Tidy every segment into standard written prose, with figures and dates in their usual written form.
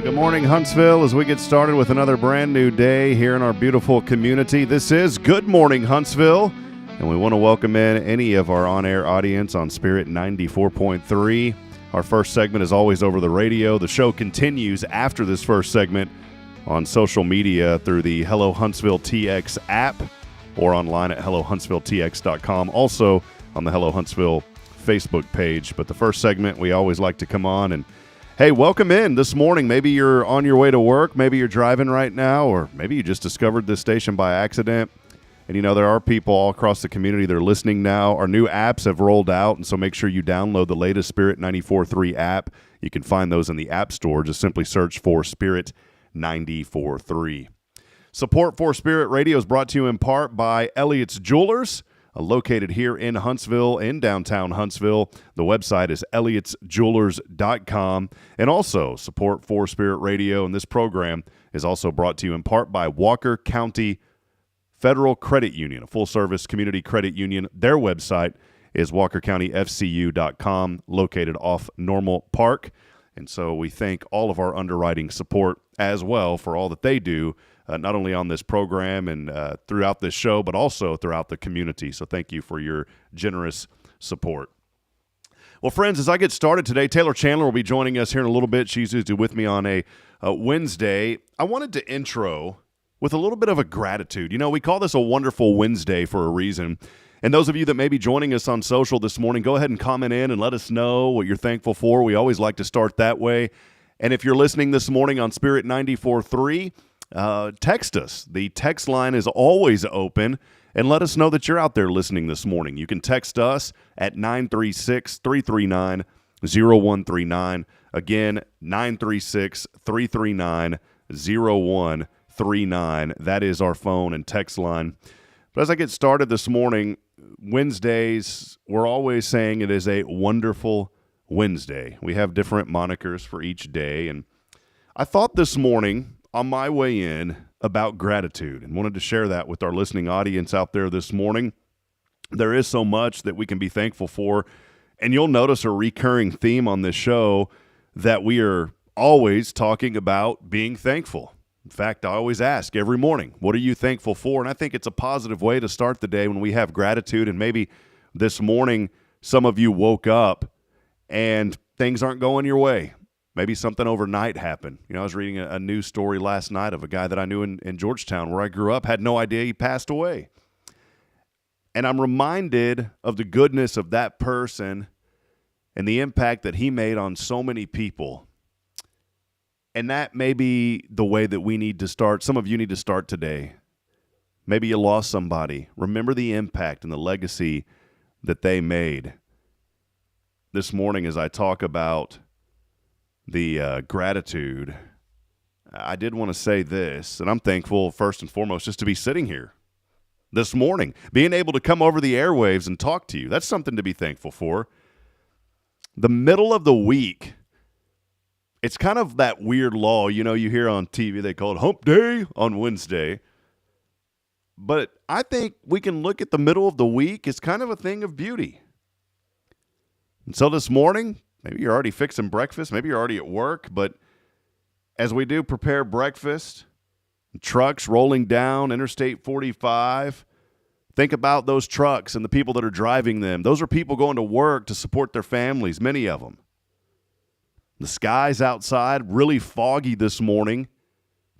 Good morning, Huntsville, as we get started with another brand new day here in our beautiful community. This is Good Morning Huntsville, and we want to welcome in any of our on-air audience on Spirit 94.3. Our first segment is always over the radio. The show continues after this first segment on social media through the Hello Huntsville TX app or online at hellohuntsvilletx.com. Also on the Hello Huntsville Facebook page. But the first segment, we always like to come on and hey, welcome in this morning. Maybe you're on your way to work. Maybe you're driving right now, or maybe you just discovered this station by accident. And, you know, there are people all across the community that are listening now. Our new apps have rolled out, and so make sure you download the latest Spirit 94.3 app. You can find those in the App Store. Just simply search for Spirit 94.3. Support for Spirit Radio is brought to you in part by Elliott's Jewelers, located here in Huntsville, in downtown Huntsville. The website is elliotsjewelers.com. And also, support for Spirit Radio and this program is also brought to you in part by Walker County Federal Credit Union, a full-service community credit union. Their website is walkercountyfcu.com, located off Normal Park. And so we thank all of our underwriting support as well for all that they do, not only on this program and throughout this show, but also throughout the community. So thank you for your generous support. Well, friends, as I get started today, Taylor Chandler will be joining us here in a little bit. She's usually with me on a Wednesday. I wanted to intro with a little bit of a gratitude. You know, we call this a wonderful Wednesday for a reason. And those of you that may be joining us on social this morning, go ahead and comment in and let us know what you're thankful for. We always like to start that way. And if you're listening this morning on Spirit 94.3, text us. The text line is always open, and let us know that you're out there listening this morning. You can text us at 936-339-0139. Again, 936-339-0139. That is our phone and text line. But as I get started this morning, Wednesdays, we're always saying it is a wonderful Wednesday. We have different monikers for each day, and I thought this morning on my way in about gratitude and wanted to share that with our listening audience out there this morning. There is so much that we can be thankful for, and you'll notice a recurring theme on this show that we are always talking about being thankful. In fact, I always ask every morning, what are you thankful for? And I think it's a positive way to start the day when we have gratitude. And maybe this morning, some of you woke up and things aren't going your way. Maybe something overnight happened. I was reading a news story last night of a guy that I knew in Georgetown where I grew up, had no idea he passed away. And I'm reminded of the goodness of that person and the impact that he made on so many people. And that may be the way that we need to start. Some of you need to start today. Maybe you lost somebody. Remember the impact and the legacy that they made. This morning, as I talk about the gratitude, I did want to say this, and I'm thankful first and foremost just to be sitting here this morning, being able to come over the airwaves and talk to you. That's something to be thankful for. The middle of the week, it's kind of that weird law, you hear on TV, they call it hump day on Wednesday. But I think we can look at the middle of the week as kind of a thing of beauty. And so this morning, maybe you're already fixing breakfast, maybe you're already at work, but as we do prepare breakfast, trucks rolling down Interstate 45, think about those trucks and the people that are driving them. Those are people going to work to support their families, many of them. The skies outside, really foggy this morning.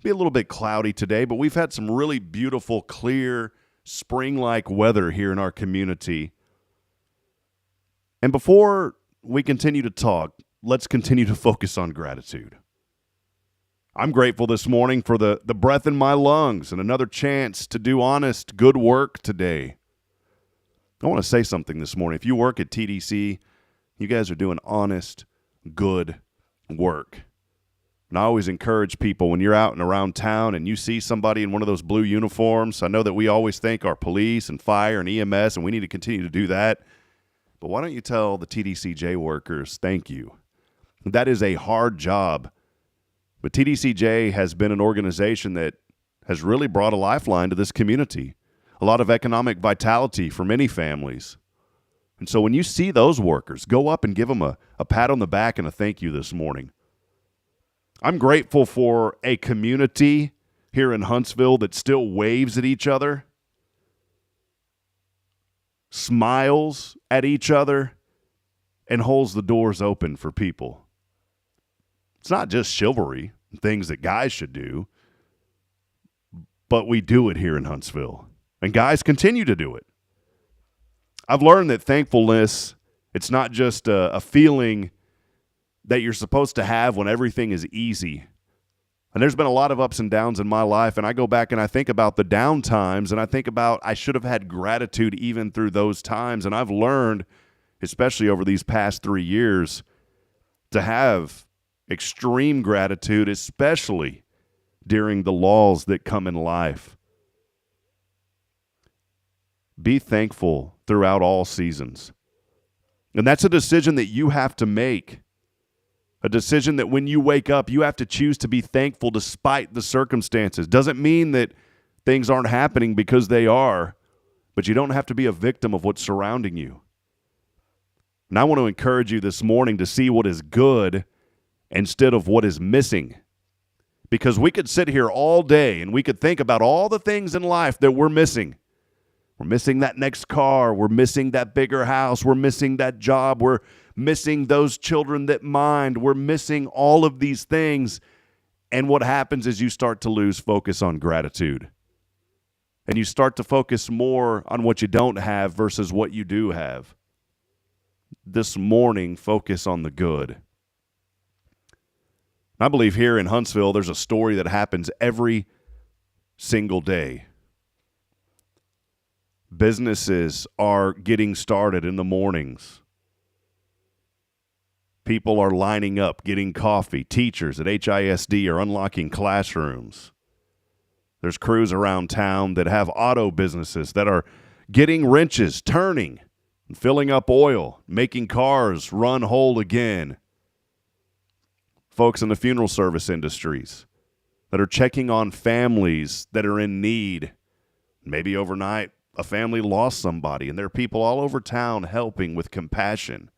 Be a little bit cloudy today, but we've had some really beautiful, clear, spring-like weather here in our community. And before we continue to talk, let's continue to focus on gratitude. I'm grateful this morning for the breath in my lungs and another chance to do honest, good work today. I want to say something this morning. If you work at TDC, you guys are doing honest, good work. And I always encourage people when you're out and around town and you see somebody in one of those blue uniforms, I know that we always thank our police and fire and EMS, and we need to continue to do that. But why don't you tell the TDCJ workers thank you? That is a hard job. But TDCJ has been an organization that has really brought a lifeline to this community, a lot of economic vitality for many families. And so when you see those workers, go up and give them a pat on the back and a thank you this morning. I'm grateful for a community here in Huntsville that still waves at each other, smiles at each other, and holds the doors open for people. It's not just chivalry, things that guys should do, but we do it here in Huntsville. And guys continue to do it. I've learned that thankfulness, it's not just a feeling that you're supposed to have when everything is easy. And there's been a lot of ups and downs in my life, and I go back and I think about the down times, and I think about I should have had gratitude even through those times. And I've learned, especially over these past 3 years, to have extreme gratitude, especially during the lulls that come in life. Be thankful throughout all seasons. And that's a decision that you have to make. A decision that when you wake up, you have to choose to be thankful despite the circumstances. Doesn't mean that things aren't happening, because they are, but you don't have to be a victim of what's surrounding you. And I want to encourage you this morning to see what is good instead of what is missing. Because we could sit here all day and we could think about all the things in life that we're missing. We're missing that next car. We're missing that bigger house. We're missing that job. We're missing those children that mind. We're missing all of these things. And what happens is you start to lose focus on gratitude. And you start to focus more on what you don't have versus what you do have. This morning, focus on the good. I believe here in Huntsville, there's a story that happens every single day. Businesses are getting started in the mornings. People are lining up, getting coffee. Teachers at HISD are unlocking classrooms. There's crews around town that have auto businesses that are getting wrenches, turning, and filling up oil, making cars run whole again. folks in the funeral service industries that are checking on families that are in need. Maybe overnight, a family lost somebody, and there are people all over town helping with compassion.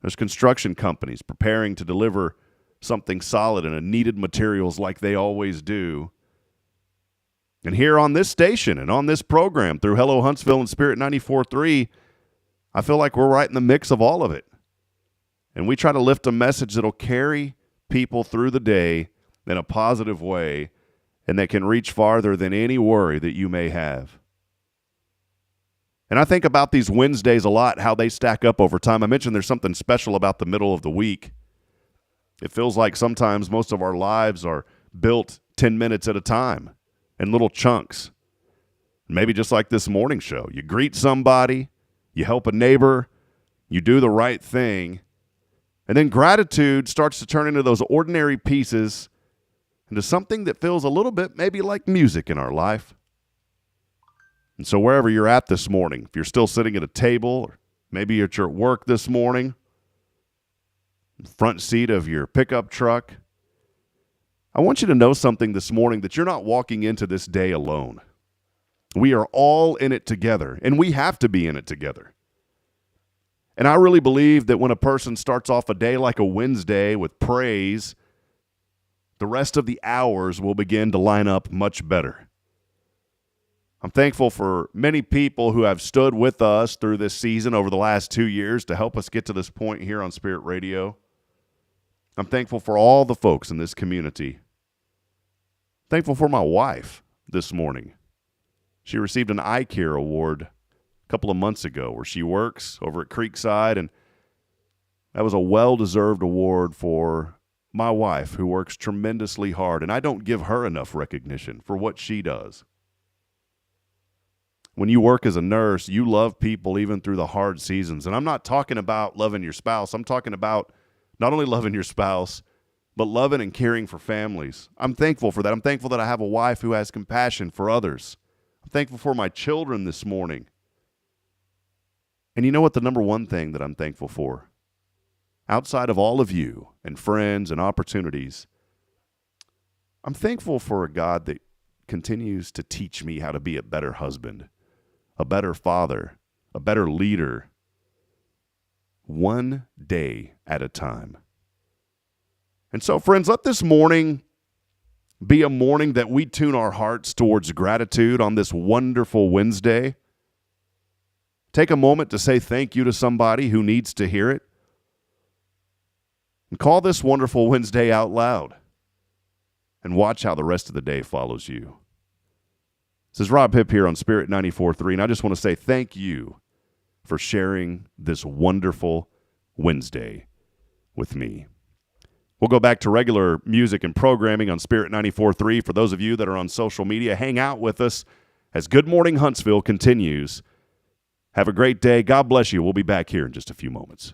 There's construction companies preparing to deliver something solid and needed materials like they always do. And here on this station and on this program through Hello Huntsville and Spirit 94.3, I feel like we're right in the mix of all of it. And we try to lift a message that'll carry people through the day in a positive way and that can reach farther than any worry that you may have. And I think about these Wednesdays a lot, how they stack up over time. I mentioned there's something special about the middle of the week. It feels like sometimes most of our lives are built 10 minutes at a time in little chunks. Maybe just like this morning show. You greet somebody, you help a neighbor, you do the right thing, and then gratitude starts to turn into those ordinary pieces into something that feels a little bit maybe like music in our life. And so wherever you're at this morning, if you're still sitting at a table, or maybe you're at work this morning, front seat of your pickup truck, I want you to know something this morning, that you're not walking into this day alone. We are all in it together, and we have to be in it together. And I really believe that when a person starts off a day like a Wednesday with praise, the rest of the hours will begin to line up much better. I'm thankful for many people who have stood with us through this season over the last 2 years to help us get to this point here on Spirit Radio. I'm thankful for all the folks in this community. Thankful for my wife this morning. She received an eye care award a couple of months ago where she works over at Creekside, and that was a well-deserved award for my wife, who works tremendously hard, and I don't give her enough recognition for what she does. When you work as a nurse, you love people even through the hard seasons. And I'm not talking about loving your spouse. I'm talking about not only loving your spouse, but loving and caring for families. I'm thankful for that. I'm thankful that I have a wife who has compassion for others. I'm thankful for my children this morning. And you know what the number one thing that I'm thankful for? Outside of all of you and friends and opportunities, I'm thankful for a God that continues to teach me how to be a better husband, a better father, a better leader, one day at a time. And so, friends, let this morning be a morning that we tune our hearts towards gratitude on this wonderful Wednesday. Take a moment to say thank you to somebody who needs to hear it. And call this wonderful Wednesday out loud. And watch how the rest of the day follows you. This is Rob Hipp here on Spirit 94.3, and I just want to say thank you for sharing this wonderful Wednesday with me. We'll go back to regular music and programming on Spirit 94.3. For those of you that are on social media, hang out with us as Good Morning Huntsville continues. Have a great day. God bless you. We'll be back here in just a few moments.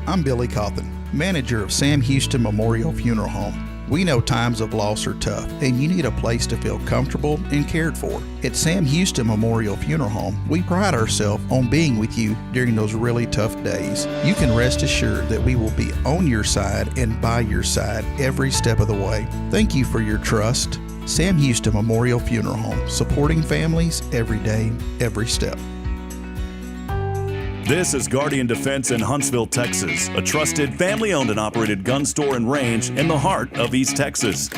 I'm Billy Cawthon, manager of Sam Houston Memorial Funeral Home. We know times of loss are tough, and you need a place to feel comfortable and cared for. At Sam Houston Memorial Funeral Home, we pride ourselves on being with you during those really tough days. You can rest assured that we will be on your side and by your side every step of the way. Thank you for your trust. Sam Houston Memorial Funeral Home, supporting families every day, every step. This is Guardian Defense in Huntsville, Texas, a trusted family-owned and operated gun store and range in the heart of East Texas.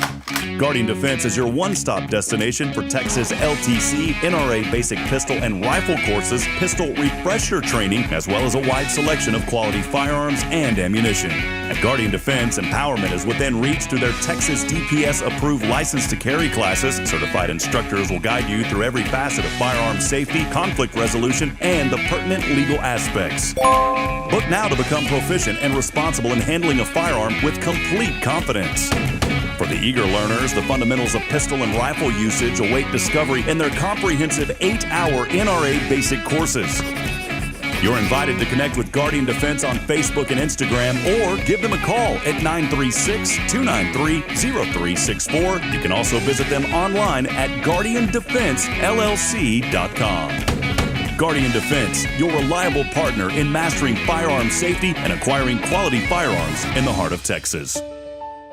Guardian Defense is your one-stop destination for Texas LTC, NRA basic pistol and rifle courses, pistol refresher training, as well as a wide selection of quality firearms and ammunition. At Guardian Defense, empowerment is within reach through their Texas DPS-approved license to carry classes. Certified instructors will guide you through every facet of firearm safety, conflict resolution, and the pertinent legal aspects. Book now to become proficient and responsible in handling a firearm with complete confidence. For the eager learners, the fundamentals of pistol and rifle usage await discovery in their comprehensive 8-hour NRA basic courses. You're invited to connect with Guardian Defense on Facebook and Instagram, or give them a call at 936-293-0364. You can also visit them online at guardiandefensellc.com. Guardian Defense, your reliable partner in mastering firearm safety and acquiring quality firearms in the heart of Texas.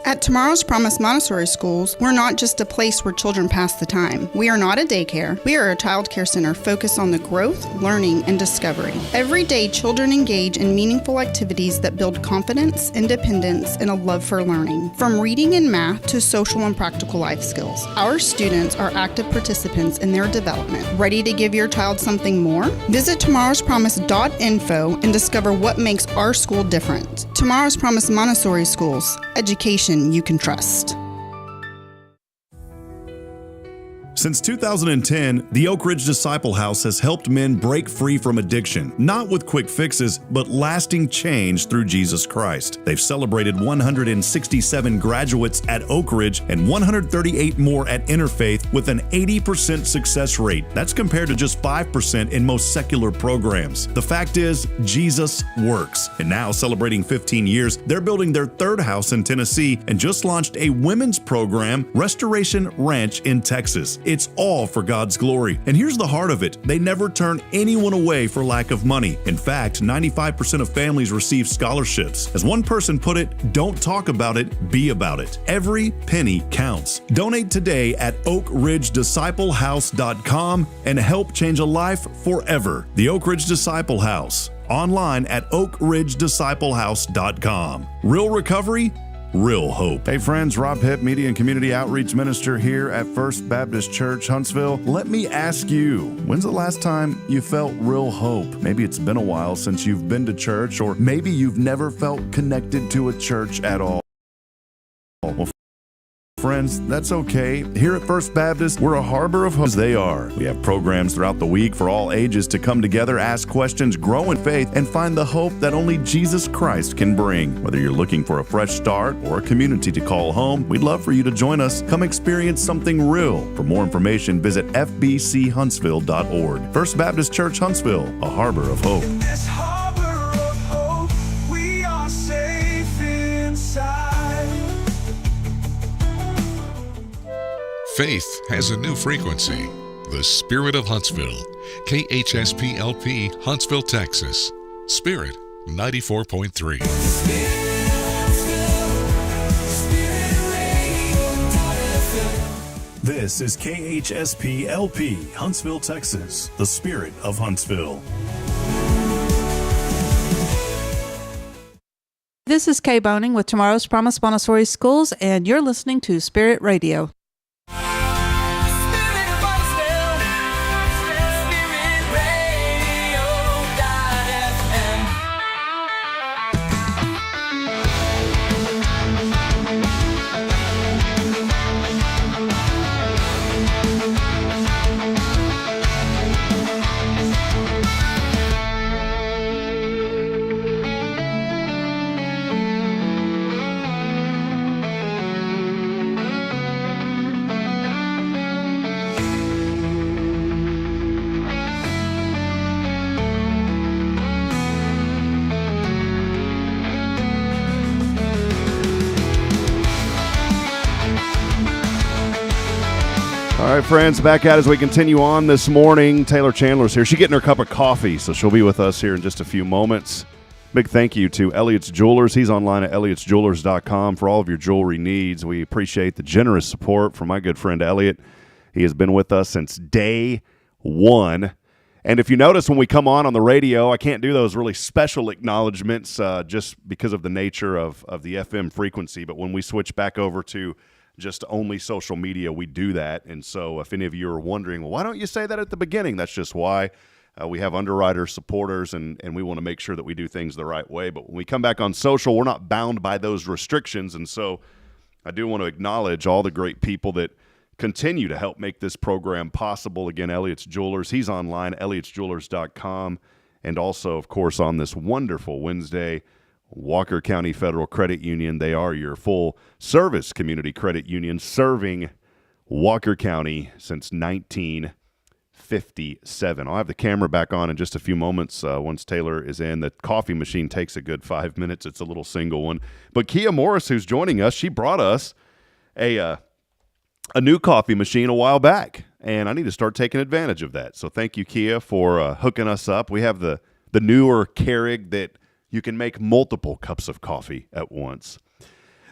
At Tomorrow's Promise Montessori Schools, we're not just a place where children pass the time. We are not a daycare. We are a child care center focused on the growth, learning, and discovery. Every day, children engage in meaningful activities that build confidence, independence, and a love for learning. From reading and math to social and practical life skills, our students are active participants in their development. Ready to give your child something more? Visit tomorrowspromise.info and discover what makes our school different. Tomorrow's Promise Montessori Schools. Education you can trust. Since 2010, the Oak Ridge Disciple House has helped men break free from addiction, not with quick fixes, but lasting change through Jesus Christ. They've celebrated 167 graduates at Oak Ridge and 138 more at Interfaith with an 80% success rate. That's compared to just 5% in most secular programs. The fact is, Jesus works. And now, celebrating 15 years, they're building their third house in Tennessee and just launched a women's program, Restoration Ranch in Texas. It's all for God's glory. And here's the heart of it. They never turn anyone away for lack of money. In fact, 95% of families receive scholarships. As one person put it, don't talk about it, be about it. Every penny counts. Donate today at oakridgedisciplehouse.com and help change a life forever. The Oak Ridge Disciple House. Online at oakridgedisciplehouse.com. Real recovery, real hope. Hey friends, Rob Hipp, Media and Community Outreach Minister here at First Baptist Church, Huntsville. Let me ask you, when's the last time you felt real hope? Maybe it's been a while since you've been to church, or maybe you've never felt connected to a church at all. Well, friends, that's okay. Here at First Baptist, we're a harbor of hope as they are. We have programs throughout the week for all ages to come together, ask questions, grow in faith, and find the hope that only Jesus Christ can bring. Whether you're looking for a fresh start or a community to call home, we'd love for you to join us. Come experience something real. For more information, visit fbchuntsville.org. First Baptist Church, Huntsville, a harbor of hope. Faith has a new frequency. The Spirit of Huntsville. KHSP-LP, Huntsville, Texas. Spirit 94.3. This is KHSP-LP, Huntsville, Texas. The Spirit of Huntsville. This is Kay Boning with Tomorrow's Promise Montessori Schools, and you're listening to Spirit Radio. All right, friends, back at as we continue on this morning. Taylor Chandler's here. She's getting her cup of coffee, so she'll be with us here in just a few moments. Big thank you to Elliott's Jewelers. He's online at elliotsjewelers.com for all of your jewelry needs. We appreciate the generous support from my good friend Elliott. He has been with us since day one. And if you notice when we come on the radio, I can't do those really special acknowledgments just because of the nature of the FM frequency. But when we switch back over to just only social media, we do that. And so if any of you are wondering, well, why don't you say that at the beginning? That's just why. We have underwriters, supporters, and we want to make sure that we do things the right way. But when we come back on social, we're not bound by those restrictions. And so I do want to acknowledge all the great people that continue to help make this program possible. Again, Elliott's Jewelers. He's online, elliotsjewelers.com. And also, of course, on this wonderful Wednesday, Walker County Federal Credit Union. They are your full service community credit union serving Walker County since 1957. I'll have the camera back on in just a few moments once Taylor is in. The coffee machine takes a good 5 minutes. It's a little single one. But Kia Morris, who's joining us, she brought us a new coffee machine a while back, and I need to start taking advantage of that. So thank you, Kia, for hooking us up. We have the newer Keurig that you can make multiple cups of coffee at once.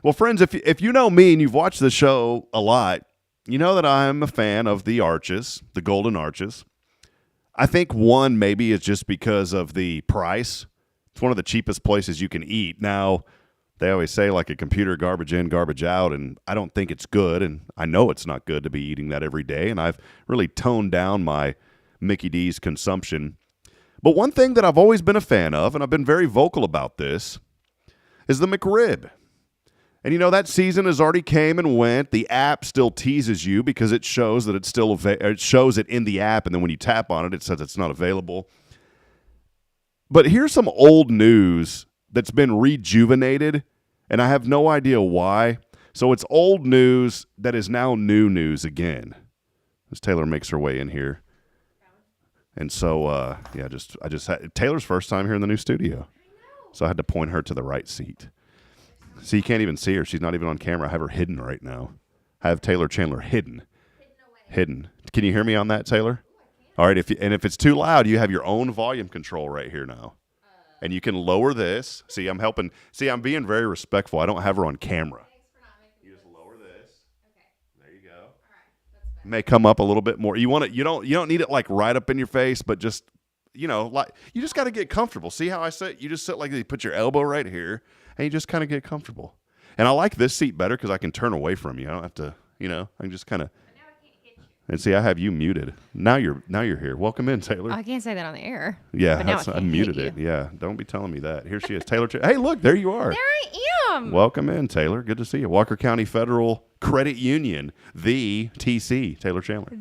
Well, friends, if you know me and you've watched the show a lot, you know that I'm a fan of the arches, the golden arches. I think one maybe is just because of the price. It's one of the cheapest places you can eat. Now, they always say like a computer, garbage in, garbage out, and I don't think it's good, and I know it's not good to be eating that every day, and I've really toned down my Mickey D's consumption. But one thing that I've always been a fan of, and I've been very vocal about this, is the McRib. And you know, that season has already came and went. The app still teases you because it shows that it's still it shows it in the app, and then when you tap on it, it says it's not available. But here's some old news that's been rejuvenated, and I have no idea why. So it's old news that is now new news again. As Taylor makes her way in here. And so, I just had Taylor's first time here in the new studio. So I had to point her to the right seat. See, you can't even see her. She's not even on camera. I have her hidden right now. I have Taylor Chandler hidden. Hidden. Can you hear me on that, Taylor? All right. If it's too loud, you have your own volume control right here now. And you can lower this. See, I'm helping. See, I'm being very respectful. I don't have her on camera. You just lower this. Okay. There you go. All right. That's better. May come up a little bit more. You want it. You don't need it like right up in your face, but just like you just got to get comfortable. See how I sit? You just sit like this. You put your elbow right here, and you just kind of get comfortable. And I like this seat better because I can turn away from you. I don't have to. I can just kind of. And see, I have you muted. Now you're here. Welcome in, Taylor. I can't say that on the air. Yeah, I muted it. Yeah, don't be telling me that. Here she is, Taylor. Hey, look, there you are. There I am. Welcome in, Taylor. Good to see you. Walker County Federal Credit Union, the TC, Taylor Chandler.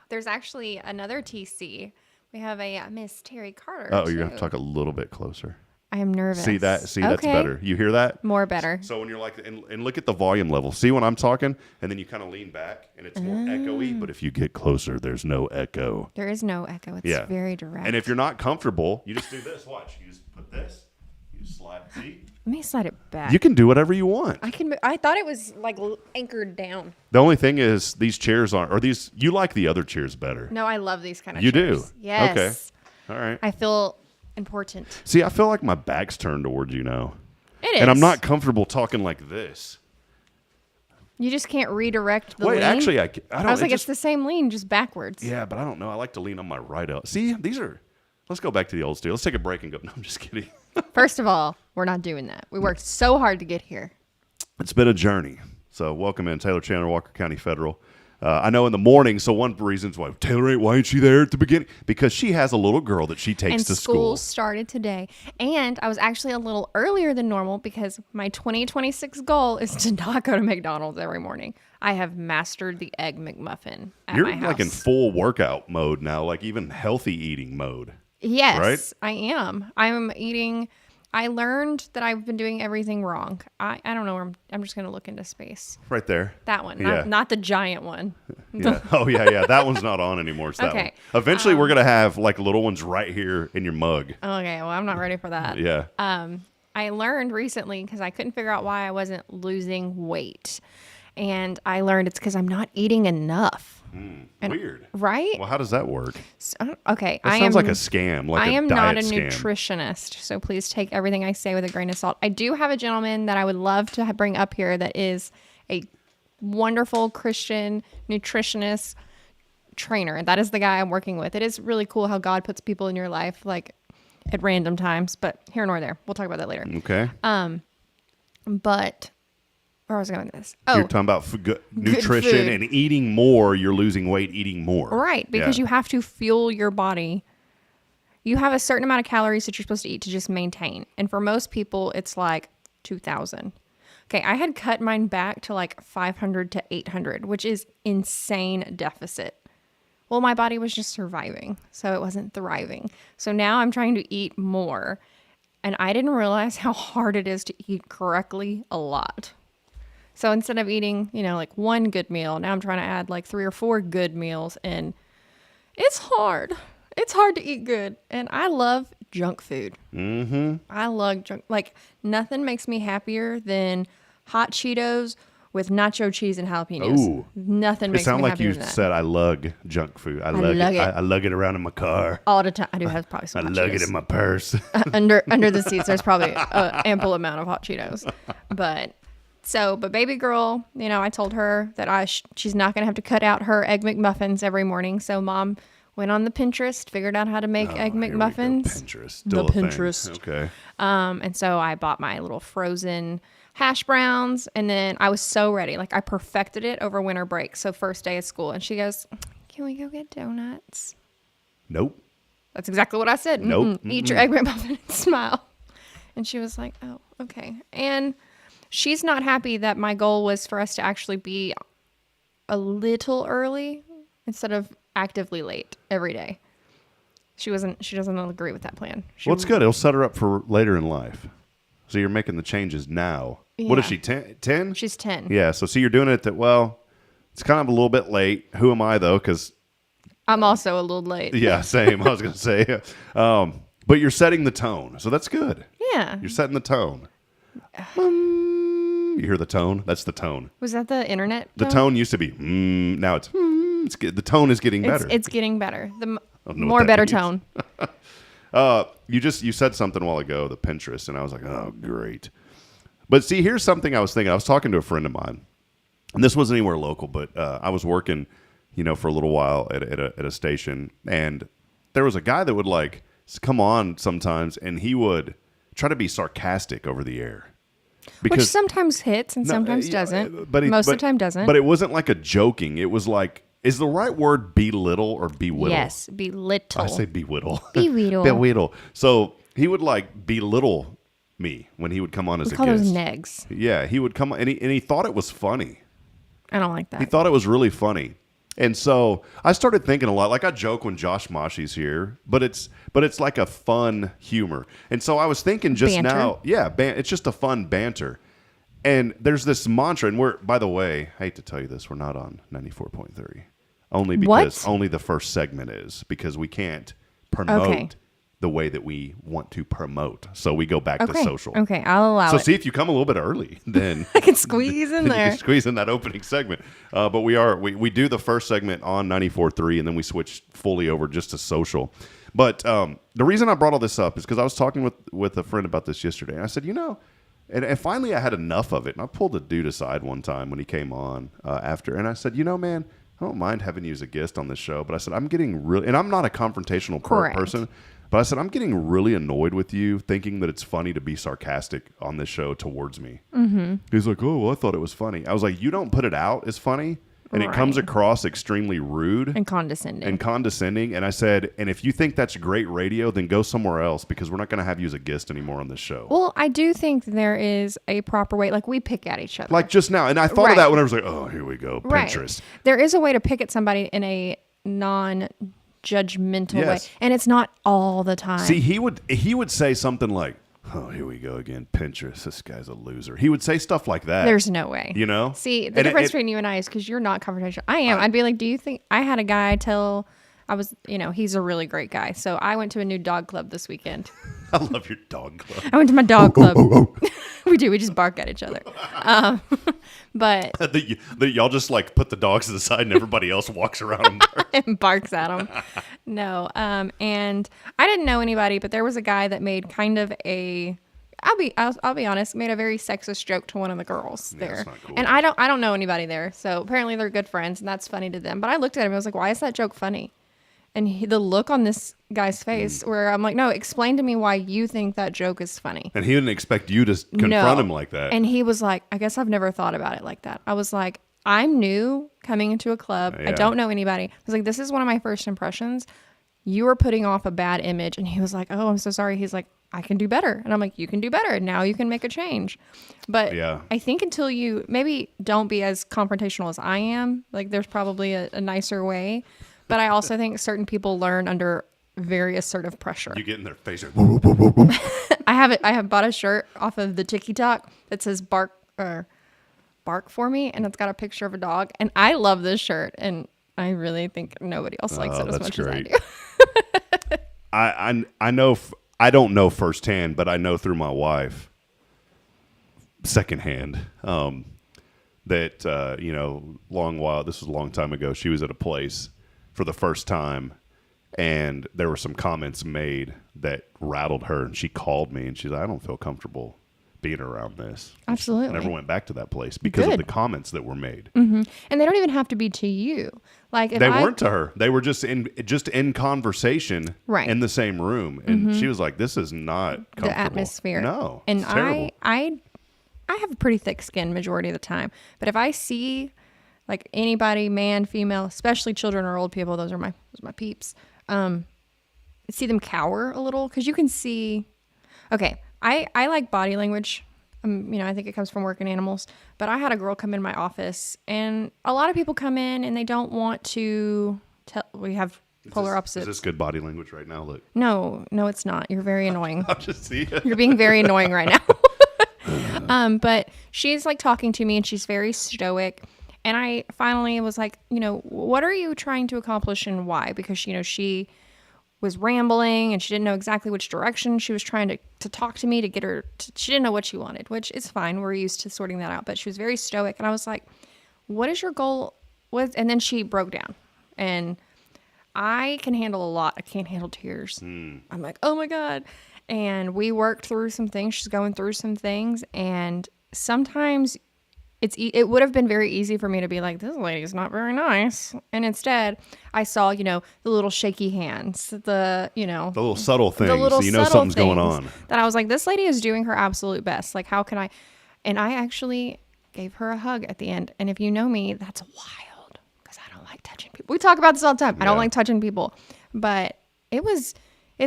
There's actually another TC. We have a Miss Terry Carter. Oh, you're going to have to talk a little bit closer. I am nervous. See, that's better. You hear that? More better. So when you're like, and look at the volume level. See when I'm talking, and then you kind of lean back, and it's more echoey. But if you get closer, there's no echo. There is no echo. It's very direct. And if you're not comfortable, you just do this. Watch. You just put this. You slide. See? Let me slide it back. You can do whatever you want. I thought it was like anchored down. The only thing is these chairs aren't, or these, you like the other chairs better. No, I love these kind of chairs. You do? Yes. Okay. All right. I feel important. See, I feel like my back's turned towards you now. It is. And I'm not comfortable talking like this. You just can't redirect the lean? Wait, actually, I don't. I was like, it's the same lean, just backwards. Yeah, but I don't know. I like to lean on my right elbow. See, let's go back to the old style. Let's take a break and go. No, I'm just kidding. First of all, we're not doing that. We worked so hard to get here. It's been a journey. So welcome in, Taylor Chandler, Walker County Federal. I know in the morning, so one reason why Taylor why ain't she there at the beginning? Because she has a little girl that she takes to school. And school started today. And I was actually a little earlier than normal because my 2026 goal is to not go to McDonald's every morning. I have mastered the Egg McMuffin at my house. You're like in full workout mode now, like even healthy eating mode. Yes, right? I am. I'm eating. I learned that I've been doing everything wrong. I don't know where I'm just going to look into space. Right there. That one, Yeah. not the giant one. Yeah. Oh, yeah. That one's not on anymore. It's that Okay. one. Eventually, we're going to have like little ones right here in your mug. Okay, well, I'm not ready for that. Yeah. I learned recently because I couldn't figure out why I wasn't losing weight. And I learned it's because I'm not eating enough. Weird. Right? Well, how does that work? So, okay. That sounds like a scam, like I am a not a diet scam. nutritionist, so please take everything I say with a grain of salt. I do have a gentleman that I would love to bring up here that is a wonderful Christian nutritionist trainer. That is the guy I'm working with. It is really cool how God puts people in your life, like at random times, but here nor there. We'll talk about that later. Okay. But where was I going with this? You're talking about nutrition food. and eating more. You're losing weight eating more. Right, because you have to fuel your body. You have a certain amount of calories that you're supposed to eat to just maintain. And for most people, it's like 2,000. Okay, I had cut mine back to like 500 to 800, which is insane deficit. Well, my body was just surviving, so it wasn't thriving. So now I'm trying to eat more. And I didn't realize how hard it is to eat correctly a lot. So instead of eating, like one good meal, now I'm trying to add like 3 or 4 good meals. And it's hard. It's hard to eat good. And I love junk food. Mm-hmm. I love junk. Like, nothing makes me happier than hot Cheetos with nacho cheese and jalapenos. Ooh. Nothing makes me happier than that. It sounds like you said, I lug junk food. I lug it. I lug it around in my car. All the time. I do have probably some I hot lug Cheetos. it in my purse. Under the seats, there's probably an ample amount of hot Cheetos. But baby girl, I told her that she's not going to have to cut out her Egg McMuffins every morning. So Mom went on the Pinterest, figured out how to make Egg McMuffins. Pinterest. The Pinterest. Okay. And so I bought my little frozen hash browns, and then I was so ready. Like, I perfected it over winter break. So first day of school, and she goes, "Can we go get donuts?" Nope. That's exactly what I said. Nope. Eat your Egg McMuffin and smile. And she was like, "Oh, okay." And she's not happy that my goal was for us to actually be a little early instead of actively late every day. She doesn't agree with that plan. Well, it's good. It'll set her up for later in life. So you're making the changes now. Yeah. What is she, 10? She's 10. Yeah, so see, you're doing it it's kind of a little bit late. Who am I, though? Because I'm also a little late. Yeah, same. I was going to say. But you're setting the tone, so that's good. Yeah. You're setting the tone. You hear the tone? That's the tone. Was that the internet tone? The tone used to be, now it's, the tone is getting better. It's getting better. The more better tone. You said something a while ago, the Pinterest, and I was like, oh, great. But see, here's something I was thinking. I was talking to a friend of mine, and this wasn't anywhere local, but I was working, for a little while at a station, and there was a guy that would come on sometimes, and he would try to be sarcastic over the air. Which sometimes hits and sometimes doesn't. Most of the time doesn't. But it wasn't like a joking. It was like, is the right word belittle or bewhittle? Yes, belittle. I say bewhittle. Bewhittle. Bewhittle. So he would belittle me when he would come on as a guest. We call those negs. Yeah, he would come on, and he thought it was funny. I don't like that. He thought it was really funny. And so I started thinking a lot. Like, I joke when Josh Moshy's here, but it's like a fun humor. And so I was thinking just now, it's just a fun banter. And there's this mantra, and by the way, I hate to tell you this, we're not on 94.3. Only because only the first segment is, because we can't promote the way that we want to promote. So we go back to social. Okay, I'll allow it. So see, if you come a little bit early, then I can squeeze in there. You can squeeze in that opening segment. But we do the first segment on 94.3, and then we switch fully over just to social. But the reason I brought all this up is because I was talking with a friend about this yesterday, and I said, and finally I had enough of it, and I pulled a dude aside one time when he came on after, and I said, man, I don't mind having you as a guest on this show, but I said, I'm getting really, and I'm not a confrontational person, but I said, I'm getting really annoyed with you thinking that it's funny to be sarcastic on this show towards me. Mm-hmm. He's like, oh, well, I thought it was funny. I was like, you don't put it out as funny, and it comes across extremely rude. And condescending. And I said, and if you think that's great radio, then go somewhere else, because we're not going to have you as a guest anymore on this show. Well, I do think there is a proper way. Like, we pick at each other. Like just now. And I thought of that when I was like, oh, here we go, Pinterest. There is a way to pick at somebody in a non-judgmental way. And it's not all the time. See, he would say something like, oh, here we go again, Pinterest. This guy's a loser. He would say stuff like that. There's no way. See, the difference between you and I is because you're not confrontational. I am. I'd be like, do you think I had a guy he's a really great guy. So I went to a new dog club this weekend. I love your dog club. I went to my dog club. We do. We just bark at each other. But y'all just put the dogs to the side and everybody else walks around and barks at them. No. And I didn't know anybody, but there was a guy that made kind of I'll be honest, made a very sexist joke to one of the girls there. That's not cool. And I don't know anybody there. So apparently they're good friends, and that's funny to them. But I looked at him and I was like, why is that joke funny? And the look on this guy's face where I'm like, no, explain to me why you think that joke is funny. And he didn't expect you to confront him like that. And he was like, I guess I've never thought about it like that. I was like, I'm new coming into a club. Yeah. I don't know anybody. I was like, this is one of my first impressions. You are putting off a bad image. And he was like, oh, I'm so sorry. He's like, I can do better. And I'm like, you can do better. Now you can make a change. But I think until you maybe don't be as confrontational as I am, there's probably a nicer way. But I also think certain people learn under very assertive pressure. You get in their face. I have bought a shirt off of the TikTok that says bark for me, and it's got a picture of a dog. And I love this shirt, and I really think nobody else likes it as much as I do. I know. I don't know firsthand, but I know through my wife, secondhand, that this was a long time ago. She was at a place for the first time, and there were some comments made that rattled her, and she called me, and she's like, "I don't feel comfortable being around this." Absolutely. I never went back to that place because of the comments that were made. Mm-hmm. And they don't even have to be to you. Like if they weren't to her. They were just in conversation, right, in the same room, and she was like, "This is not comfortable." The atmosphere. No, and it's terrible. I have a pretty thick skin majority of the time, but if I see like anybody, man, female, especially children or old people, those are my peeps. See them cower a little because you can see. Okay, I like body language. I think it comes from working animals. But I had a girl come in my office, and a lot of people come in and they don't want to tell. We have polar opposites. Is this good body language right now? Look. No, it's not. You're very annoying. I'll just see it. You're being very annoying right now. But she's like talking to me, and she's very stoic. And I finally was like, what are you trying to accomplish and why? Because, she was rambling and she didn't know exactly which direction she was trying to talk to me to get her. She didn't know what she wanted, which is fine. We're used to sorting that out. But she was very stoic. And I was like, what is your goal? And then she broke down. And I can handle a lot. I can't handle tears. I'm like, oh my God. And we worked through some things. She's going through some things. And sometimes it would have been very easy for me to be like, this lady's not very nice. And instead, I saw, the little shaky hands, the little subtle things. The little something's going on. That I was like, this lady is doing her absolute best. Like, how can I? And I actually gave her a hug at the end. And if you know me, that's wild because I don't like touching people. We talk about this all the time. I don't like touching people. But it's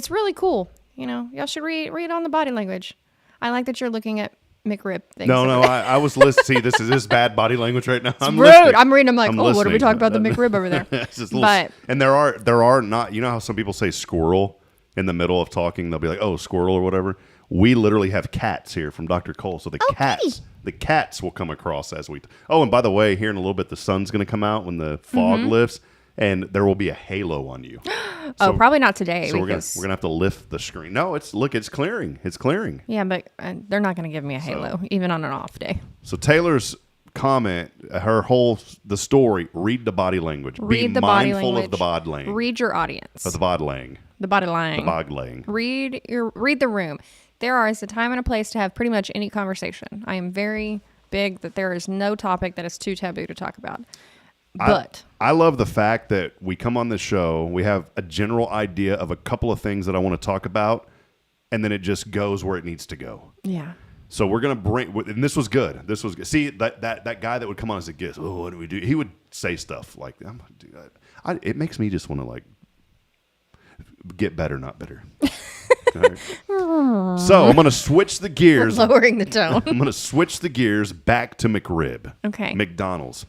really cool. Y'all should read on the body language. I like that you're looking at McRib things. No, I was listening. See, this is bad body language right now. I'm rude. Listening. I'm reading. I'm like, I'm what are we listening. talking about the McRib over there? And there are not. You know how some people say squirrel in the middle of talking? They'll be like, "Oh, squirrel" or whatever. We literally have cats here from Dr. Cole, so the cats will come across as we. Oh, and by the way, here in a little bit, the sun's going to come out when the fog lifts, and there will be a halo on you. So, probably not today. So we're gonna have to lift the screen. No, it's clearing. It's clearing. Yeah, but they're not gonna give me a halo even on an off day. So Taylor's comment, the story. Read the body language. Read Be the body mindful language. of the body language. Read your audience. Of the body language. The body language. The body language. Read the room. There is a time and a place to have pretty much any conversation. I am very big that there is no topic that is too taboo to talk about. But I love the fact that we come on this show, we have a general idea of a couple of things that I want to talk about, and then it just goes where it needs to go. Yeah. So we're going to bring, and this was good. This was good. See, that guy that would come on as a guest, oh, what do we do? He would say stuff like, I'm going to do that. It makes me just want to like get better, not bitter. Right. So I'm going to switch the gears. Lowering the tone. I'm going to switch the gears back to McRib. Okay. McDonald's.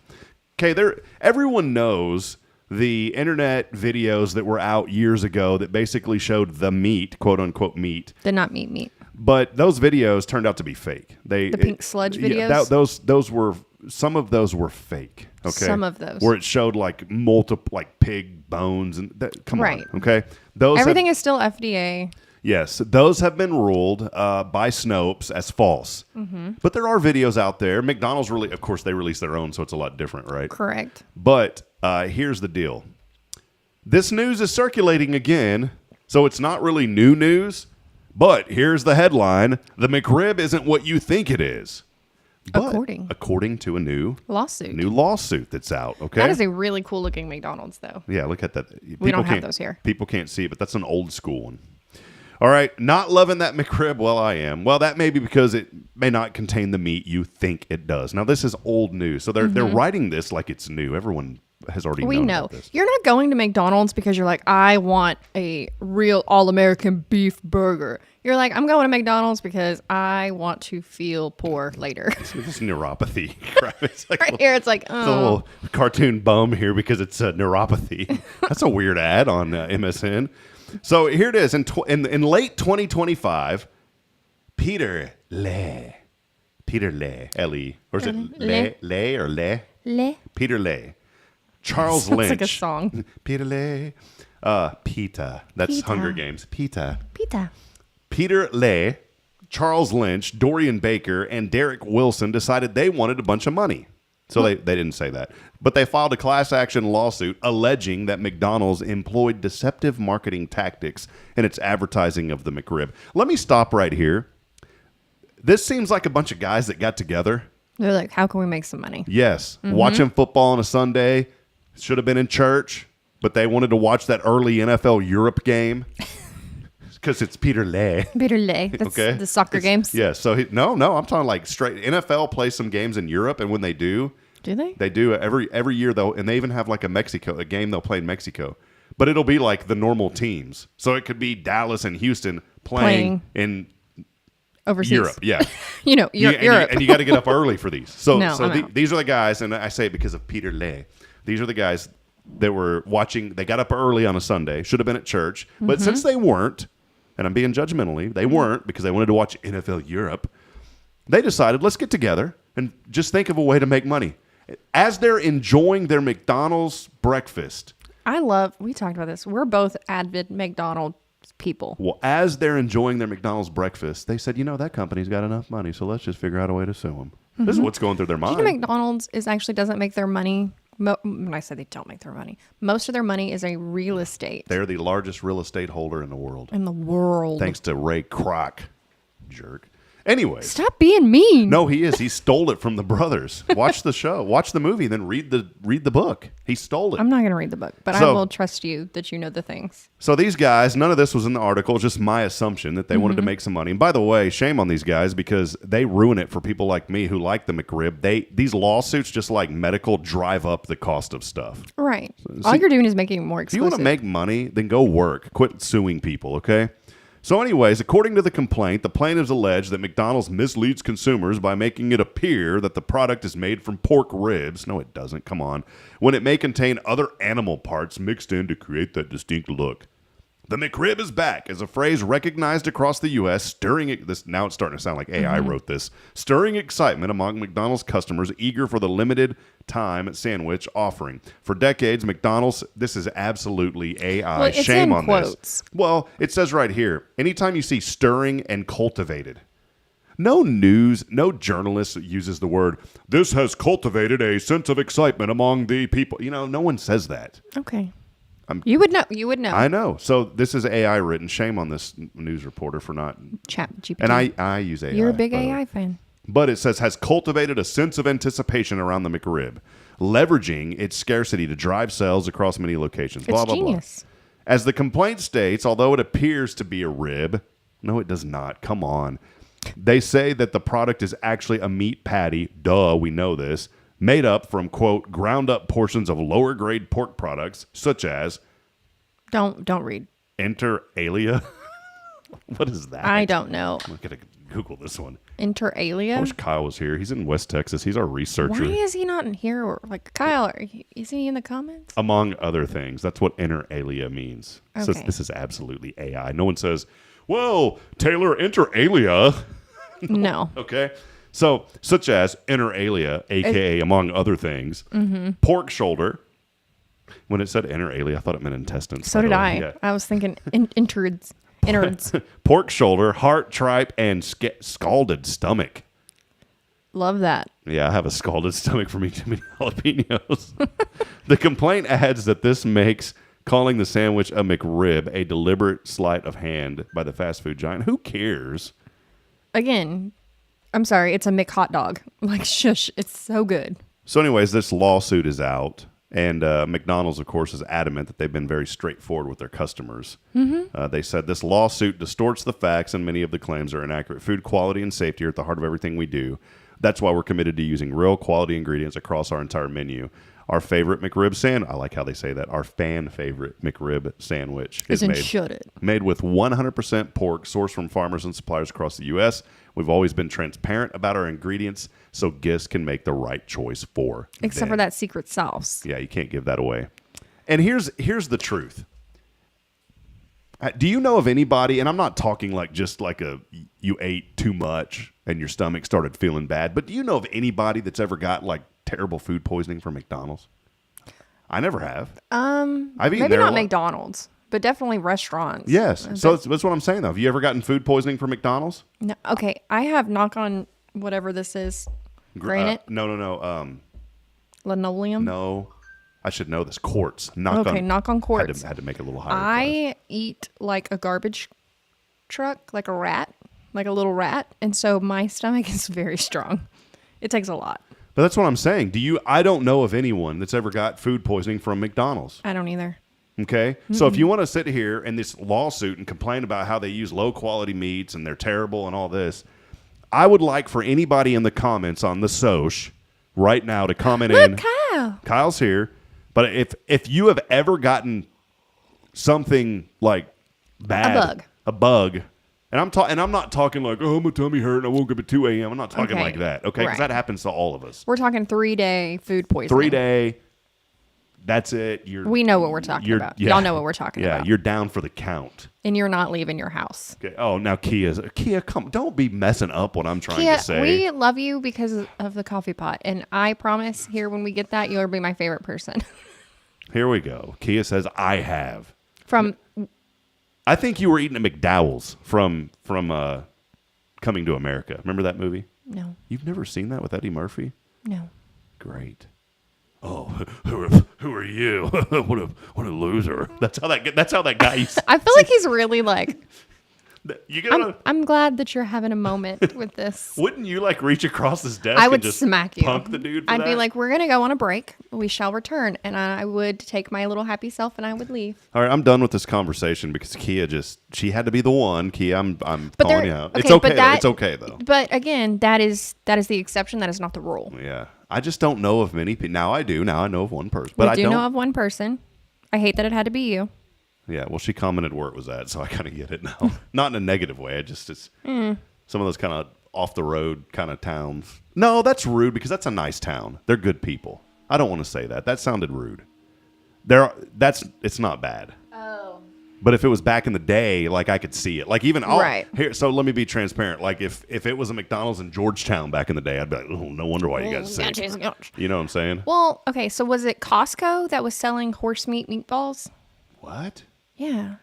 Okay, everyone knows the internet videos that were out years ago that basically showed the meat, quote unquote meat. Did not meat. But those videos turned out to be fake. The pink sludge videos? Yeah, some of those were fake. Okay. Some of those. Where it showed like multiple, like pig bones and come right. on. Okay. Everything is still FDA. Yes, those have been ruled by Snopes as false. Mm-hmm. But there are videos out there. McDonald's of course, they release their own, so it's a lot different, right? Correct. But here's the deal. This news is circulating again, so it's not really new news. But here's the headline. The McRib isn't what you think it is. But according to a new lawsuit that's out. Okay, that is a really cool looking McDonald's, though. Yeah, look at that. We don't have those here. People can't see it, but that's an old school one. All right, not loving that McRib. Well, I am. Well, that may be because it may not contain the meat you think it does. Now, this is old news, so they're writing this like it's new. Everyone has already known about this. You're not going to McDonald's because you're like, I want a real all-American beef burger. You're like, I'm going to McDonald's because I want to feel poor later. This is neuropathy. It's like right here, it's like, oh. It's a little cartoon bum here because it's neuropathy. That's a weird ad on MSN. So here it is. In late 2025, Peter Le. Peter Le. L-E. Or is it Le or Le? Le. Peter Le. Charles Sounds Lynch. like a song. Peter Le. Pita. That's Pita. Hunger Games. Pita. Pita. Peter Le, Charles Lynch, Dorian Baker, and Derek Wilson decided they wanted a bunch of money. So they didn't say that. But they filed a class action lawsuit alleging that McDonald's employed deceptive marketing tactics in its advertising of the McRib. Let me stop right here. This seems like a bunch of guys that got together. They're like, how can we make some money? Yes. Watching football on a Sunday. Should have been in church, but they wanted to watch that early NFL Europe game. Because it's Peter Le. Peter Le. That's Okay. the soccer games. Yeah. So no, I'm talking like straight. NFL plays some games in Europe, and when they do, They do every year though, and they even have like a game they'll play in Mexico, but it'll be like the normal teams. So it could be Dallas and Houston playing in overseas. Europe. Yeah. Europe. And you got to get up early for these. So No, I'm out. these are the guys, and I say it because of Peter Le. These are the guys that were watching. They got up early on a Sunday. Should have been at church, but since they weren't. And I'm being judgmentally. They weren't because they wanted to watch NFL Europe. They decided, let's get together and just think of a way to make money. As they're enjoying their McDonald's breakfast. We talked about this. We're both avid McDonald's people. Well, as they're enjoying their McDonald's breakfast, they said, that company's got enough money, so let's just figure out a way to sue them. This is what's going through their mind. Do you know McDonald's doesn't make their money? When I say they don't make their money, most of their money is a real estate. They're the largest real estate holder in the world. Thanks to Ray Kroc, jerk. Anyway. Stop being mean. No, he is. He stole it from the brothers. Watch the show. Watch the movie, then read the book. He stole it. I'm not going to read the book, but I will trust you that you know the things. So these guys, none of this was in the article, just my assumption that they wanted to make some money. And by the way, shame on these guys because they ruin it for people like me who like the McRib. These lawsuits, just like medical, drive up the cost of stuff. Right. All you're doing is making it more If you exclusive. want to make money, then go work. Quit suing people, okay? So anyways, according to the complaint, the plaintiffs allege that McDonald's misleads consumers by making it appear that the product is made from pork ribs. No, it doesn't. Come on. When it may contain other animal parts mixed in to create that distinct look. The McRib is back is a phrase recognized across the U.S., now it's starting to sound like AI wrote this, stirring excitement among McDonald's customers eager for the limited time sandwich offering. For decades, McDonald's, this is absolutely AI. Well, it's Shame in on quotes. this. Well, it says right here, anytime you see stirring and cultivated, no journalist uses the word, this has cultivated a sense of excitement among the people. No one says that. Okay. You would know. I know. So this is AI written. Shame on this news reporter for not. Chat GPT. And I use AI. You're a big by the way. AI fan. But it says has cultivated a sense of anticipation around the McRib, leveraging its scarcity to drive sales across many locations. It's Blah, blah, genius. blah. As the complaint states, although it appears to be a rib, no, it does not. Come on. They say that the product is actually a meat patty. Duh, we know this. Made up from, quote, ground up portions of lower grade pork products, such as. Don't read. Inter alia. What is that? I don't know. I'm going to Google this one. Inter I alia? wish Kyle was here. He's in West Texas. He's our researcher. Why is he not in here? Or like Kyle, is he in the comments? Among other things. That's what inter alia means. So Okay. this is absolutely AI. No one says, well, Taylor, inter alia. No. Okay. So, such as inter alia, a.k.a. among other things, pork shoulder. When it said inter alia, I thought it meant intestines. So by the did way. I. Yeah. I was thinking innards. Pork shoulder, heart, tripe, and scalded stomach. Love that. Yeah, I have a scalded stomach from eating too many jalapenos. The complaint adds that this makes calling the sandwich a McRib a deliberate sleight of hand by the fast food giant. Who cares? Again, I'm sorry. It's a McHot dog. Like, shush. It's so good. So anyways, this lawsuit is out. And McDonald's, of course, is adamant that they've been very straightforward with their customers. They said this lawsuit distorts the facts and many of the claims are inaccurate. Food quality and safety are at the heart of everything we do. That's why we're committed to using real quality ingredients across our entire menu. Our favorite McRib sandwich, I like how they say that, our fan favorite McRib sandwich is made with 100% pork sourced from farmers and suppliers across the U.S. We've always been transparent about our ingredients so guests can make the right choice for Except them. for that secret sauce. Yeah, you can't give that away. And here's the truth. Do you know of anybody, and I'm not talking like just like you ate too much and your stomach started feeling bad, but do you know of anybody that's ever got like terrible food poisoning from McDonald's? I never have. I've eaten maybe there a not lot. McDonald's, but definitely restaurants. Yes. So that's what I'm saying, though. Have you ever gotten food poisoning from McDonald's? No, okay, I have knock on whatever this is. Granite? No. Linoleum? No. I should know this. Quartz. Knock on quartz. Had to make it a little higher. I eat like a garbage truck, like a rat, like a little rat. And so my stomach is very strong. It takes a lot. But that's what I'm saying. I don't know of anyone that's ever got food poisoning from McDonald's. I don't either. Okay? So if you want to sit here in this lawsuit and complain about how they use low quality meats and they're terrible and all this, I would like for anybody in the comments on the Soch right now to comment in. Look, Kyle. Kyle's here. But if you have ever gotten something like bad, a bug, and I'm not talking like, oh, my tummy hurt and I woke up at 2 a.m. I'm not talking like that, okay? Because that happens to all of us. We're talking 3-day food poisoning. 3-day. That's it. We know what we're talking about. Y'all know what we're talking about. Yeah, you're down for the count. And you're not leaving your house. Okay. Oh, now Kia, don't be messing up what I'm trying to say. We love you because of the coffee pot. And I promise here when we get that, you'll be my favorite person. Here we go. Kia says, I have. I think you were eating at McDowell's from Coming to America. Remember that movie? No. You've never seen that with Eddie Murphy? No. Great. Oh, who are you? what a loser. That's how that guy used to I feel like he's really like, you gotta, I'm glad that you're having a moment with this. Wouldn't you like reach across his desk I would and just smack you. punk the dude for I'd that? be like, we're going to go on a break. We shall return. And I would take my little happy self and I would leave. All right, I'm done with this conversation because Kia she had to be the one. Kia, I'm calling you out. Okay, it's okay. but that, it's okay though. But again, that is the exception. That is not the rule. Yeah. I just don't know of many people. Now I do. Now I know of one person. But I do know of one person. I hate that it had to be you. Yeah, well, she commented where it was at, so I kind of get it now. Not in a negative way. It's some of those kind of off the road kind of towns. No, that's rude because that's a nice town. They're good people. I don't want to say that. That sounded rude. It's not bad. Oh. But if it was back in the day, like I could see it. Like even right here. So let me be transparent. Like if it was a McDonald's in Georgetown back in the day, I'd be like, oh, no wonder why you guys sick. You know what I'm saying? Well, okay. So was it Costco that was selling horse meat meatballs? What? Yeah.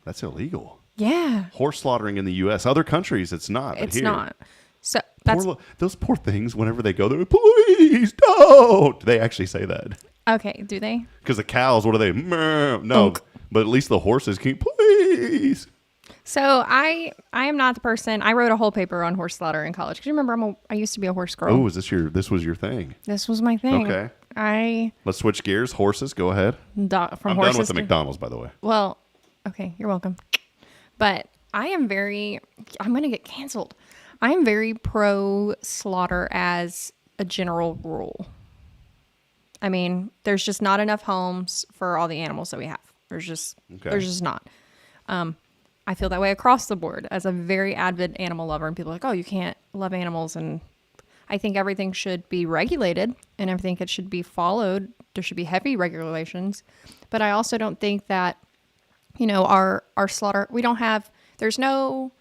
That's illegal. Yeah. Horse slaughtering in the U.S. Other countries, it's not. It's not. So that's those poor things. Whenever they go there, please don't. They actually say that. Okay. Do they? Because the cows, what are they? No. But at least the horses can. Please. So I am not the person. I wrote a whole paper on horse slaughter in college. Because you remember I used to be a horse girl. Oh, this was your thing? This was my thing. Okay. Let's switch gears. Horses, go ahead. I'm done with the McDonald's, by the way. Well, okay, you're welcome. But I'm going to get canceled. I'm very pro slaughter as a general rule. I mean, there's just not enough homes for all the animals that we have. There's just not. I feel that way across the board as a very avid animal lover. And people are like, oh, you can't love animals. And I think everything should be regulated and I think it should be followed. There should be heavy regulations. But I also don't think that, our slaughter, there's no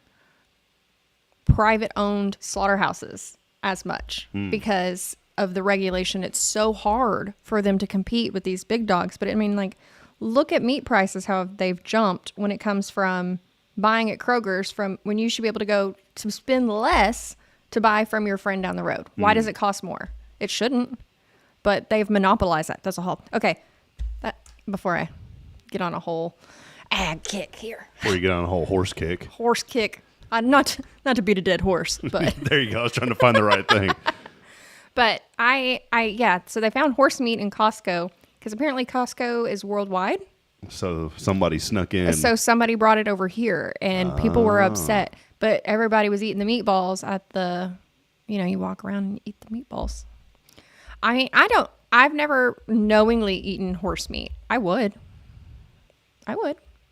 private owned slaughterhouses as much because of the regulation. It's so hard for them to compete with these big dogs. But I mean, like, look at meat prices, how they've jumped when it comes from buying at Kroger's from when you should be able to go to spend less to buy from your friend down the road. Why does it cost more? It shouldn't, but they've monopolized that. That's a whole, okay. Before I get on a whole ag kick here. Before you get on a whole horse kick. Horse kick. Not to beat a dead horse, but. There you go. I was trying to find the right thing. But so they found horse meat in Costco because apparently Costco is worldwide. So somebody snuck in. So somebody brought it over here and people were upset, but everybody was eating the meatballs at the, you walk around and eat the meatballs. I mean, I've never knowingly eaten horse meat. I would.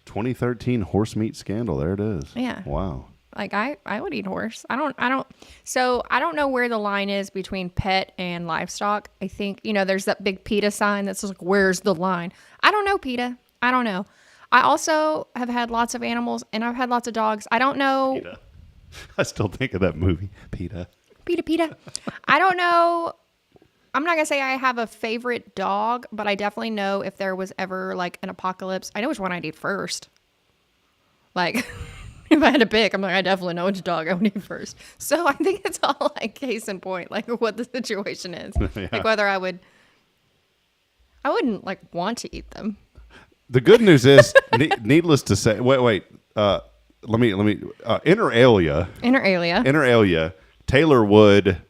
2013 horse meat scandal. There it is. Yeah. Wow. Like I would eat horse. I don't know where the line is between pet and livestock. I think, there's that big PETA sign that's like, where's the line? I don't know, PETA. I don't know. I also have had lots of animals, and I've had lots of dogs. I don't know. PETA. I still think of that movie, PETA. PETA. I don't know. I'm not going to say I have a favorite dog, but I definitely know if there was ever like an apocalypse, I know which one I'd eat first. Like, if I had to pick, I'm like, I definitely know which dog I would eat first. So I think it's all like case in point, like what the situation is. Yeah. Like whether I wouldn't like want to eat them. The good news is, needless to say, wait. Let me. Inter alia, Taylor would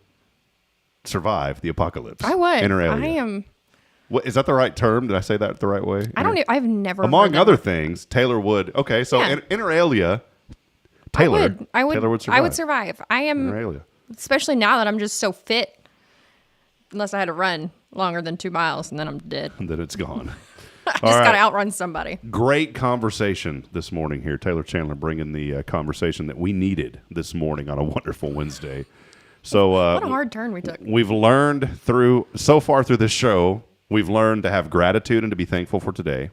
survive the apocalypse. I would. Inter alia. I am. What, is that the right term? Did I say that the right way? I don't know. I've never. Among heard other that. things, Taylor would. Okay, so Yeah. inter alia, Taylor. Taylor would survive. I would survive. I am. Inter alia. Especially now that I'm just so fit. Unless I had to run longer than 2 miles, and then I'm dead. And then it's gone. I just All right. got to outrun somebody. Great conversation this morning here. Taylor Chandler bringing the conversation that we needed this morning on a wonderful Wednesday. So What a hard turn we took. we've learned so far through this show, we've learned to have gratitude and to be thankful for today.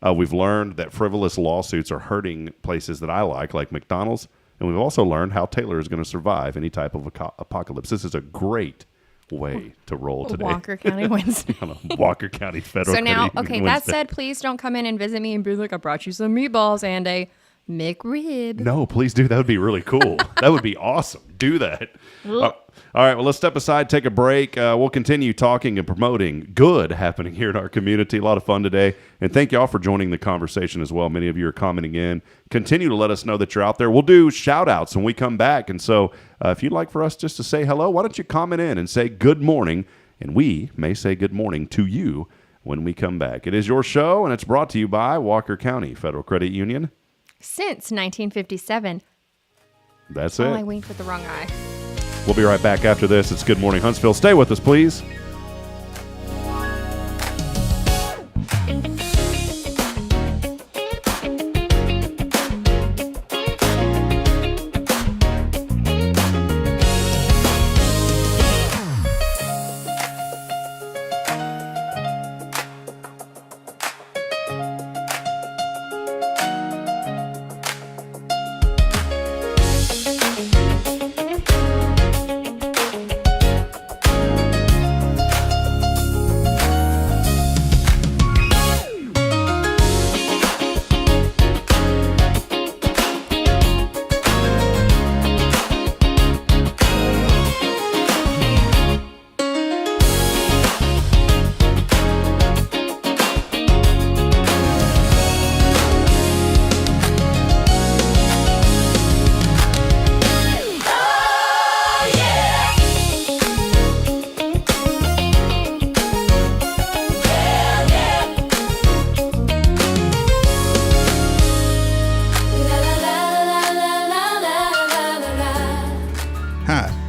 We've learned that frivolous lawsuits are hurting places that I like McDonald's. And we've also learned how Taylor is going to survive any type of apocalypse. This is a great way to roll today. Walker County Wednesday. On a Walker County Federal So now, Credit okay, Wednesday. that said, please don't come in and visit me and be like, I brought you some meatballs and a McRib. No, please do. That would be really cool. That would be awesome. Do that. All right, well, let's step aside, take a break. We'll continue talking and promoting good happening here in our community. A lot of fun today. And thank you all for joining the conversation as well. Many of you are commenting in. Continue to let us know that you're out there. We'll do shout-outs when we come back. And so if you'd like for us just to say hello, why don't you comment in and say good morning, and we may say good morning to you when we come back. It is your show, and it's brought to you by Walker County Federal Credit Union. Since 1957. That's Oh, it. I winked with the wrong eye. We'll be right back after this. It's Good Morning Huntsville. Stay with us, please.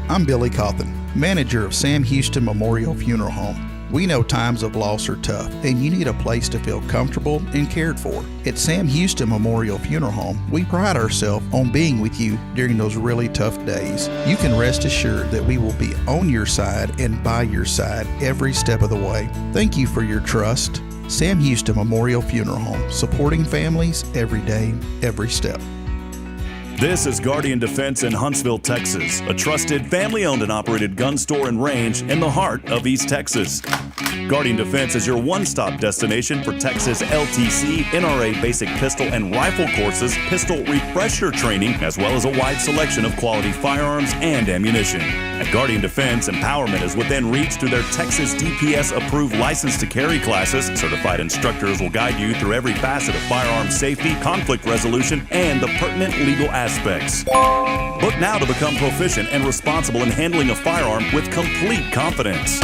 I'm Billy Cawthon, manager of Sam Houston Memorial Funeral Home. We know times of loss are tough, and you need a place to feel comfortable and cared for. At Sam Houston Memorial Funeral Home, we pride ourselves on being with you during those really tough days. You can rest assured that we will be on your side and by your side every step of the way. Thank you for your trust. Sam Houston Memorial Funeral Home, supporting families every day, every step. This is Guardian Defense in Huntsville, Texas, a trusted family-owned and operated gun store and range in the heart of East Texas. Guardian Defense is your one-stop destination for Texas LTC, NRA basic pistol and rifle courses, pistol refresher training, as well as a wide selection of quality firearms and ammunition. At Guardian Defense, empowerment is within reach through their Texas DPS-approved license to carry classes. Certified instructors will guide you through every facet of firearm safety, conflict resolution, and the pertinent legal aspects. Book now to become proficient and responsible in handling a firearm with complete confidence.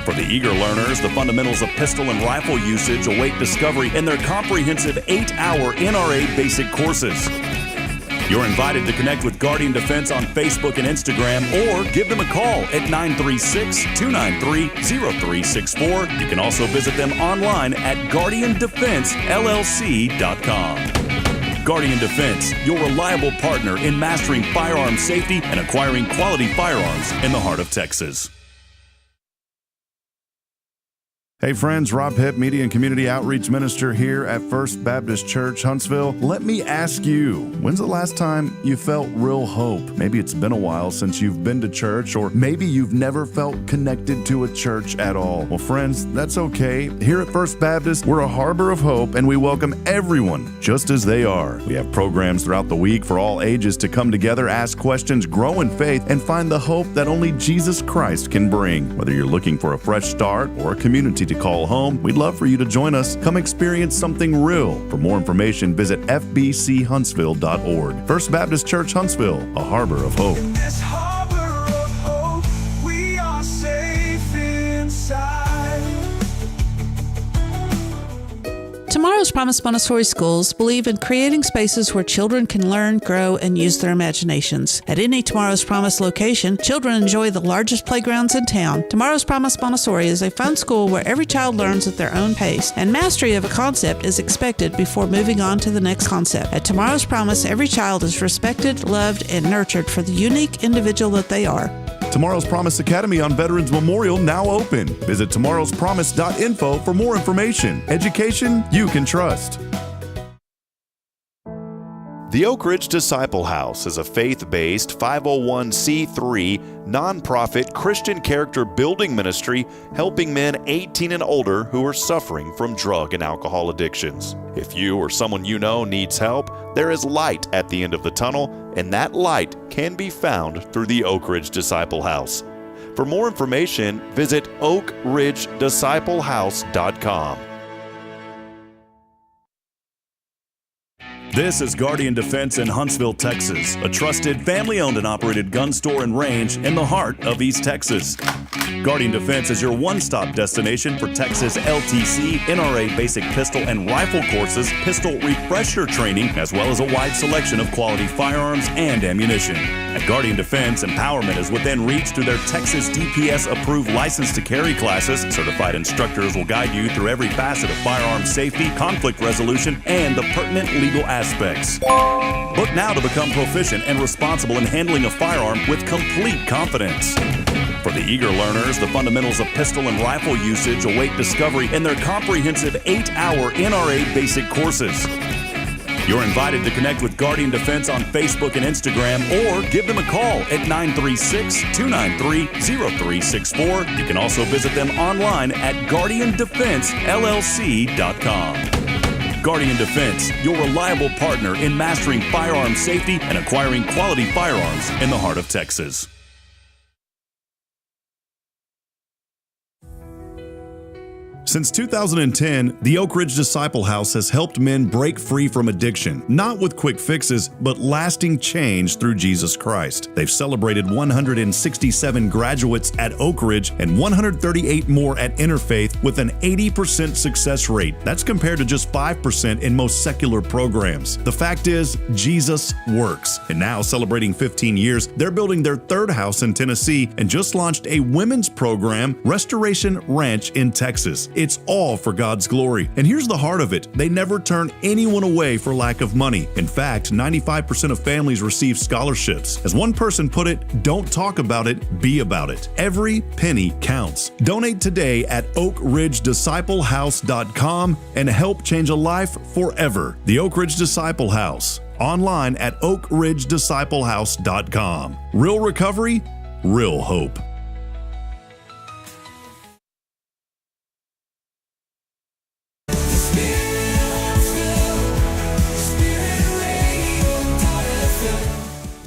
For the eager learners, the fundamentals of pistol and rifle usage await discovery in their comprehensive 8-hour NRA basic courses. You're invited to connect with Guardian Defense on Facebook and Instagram, or give them a call at 936-293-0364. You can also visit them online at guardiandefensellc.com. Guardian Defense, your reliable partner in mastering firearm safety and acquiring quality firearms in the heart of Texas. Hey friends, Rob Hipp, Media and Community Outreach Minister here at First Baptist Church, Huntsville. Let me ask you, when's the last time you felt real hope? Maybe it's been a while since you've been to church, or maybe you've never felt connected to a church at all. Well, friends, that's okay. Here at First Baptist, we're a harbor of hope, and we welcome everyone just as they are. We have programs throughout the week for all ages to come together, ask questions, grow in faith, and find the hope that only Jesus Christ can bring. Whether you're looking for a fresh start or a community to call home, we'd love for you to join us. Come experience something real. For more information, visit fbchuntsville.org. First Baptist Church, Huntsville, a harbor of hope. In this harbor of hope, we are safe inside. Tomorrow's Promise Montessori schools believe in creating spaces where children can learn, grow, and use their imaginations. At any Tomorrow's Promise location, children enjoy the largest playgrounds in town. Tomorrow's Promise Montessori is a fun school where every child learns at their own pace, and mastery of a concept is expected before moving on to the next concept. At Tomorrow's Promise, every child is respected, loved, and nurtured for the unique individual that they are. Tomorrow's Promise Academy on Veterans Memorial now open. Visit tomorrowspromise.info for more information. Education you can trust. The Oak Ridge Disciple House is a faith-based 501c3 nonprofit Christian character building ministry helping men 18 and older who are suffering from drug and alcohol addictions. If you or someone you know needs help, there is light at the end of the tunnel, and that light can be found through the Oak Ridge Disciple House. For more information, visit oakridgedisciplehouse.com. This is Guardian Defense in Huntsville, Texas, a trusted family-owned and operated gun store and range in the heart of East Texas. Guardian Defense is your one-stop destination for Texas LTC, NRA basic pistol and rifle courses, pistol refresher training, as well as a wide selection of quality firearms and ammunition. At Guardian Defense, empowerment is within reach through their Texas DPS-approved license to carry classes. Certified instructors will guide you through every facet of firearm safety, conflict resolution, and the pertinent legal aspects. Book now to become proficient and responsible in handling a firearm with complete confidence. For the eager learners, the fundamentals of pistol and rifle usage await discovery in their comprehensive 8-hour NRA basic courses. You're invited to connect with Guardian Defense on Facebook and Instagram, or give them a call at 936-293-0364. You can also visit them online at guardiandefensellc.com. Guardian Defense, your reliable partner in mastering firearm safety and acquiring quality firearms in the heart of Texas. Since 2010, the Oak Ridge Disciple House has helped men break free from addiction, not with quick fixes, but lasting change through Jesus Christ. They've celebrated 167 graduates at Oak Ridge and 138 more at Interfaith with an 80% success rate. That's compared to just 5% in most secular programs. The fact is, Jesus works. And now, celebrating 15 years, they're building their third house in Tennessee and just launched a women's program, Restoration Ranch in Texas. It's all for God's glory. And here's the heart of it. They never turn anyone away for lack of money. In fact, 95% of families receive scholarships. As one person put it, don't talk about it, be about it. Every penny counts. Donate today at oakridgedisciplehouse.com and help change a life forever. The Oak Ridge Disciple House. Online at oakridgedisciplehouse.com. Real recovery, real hope.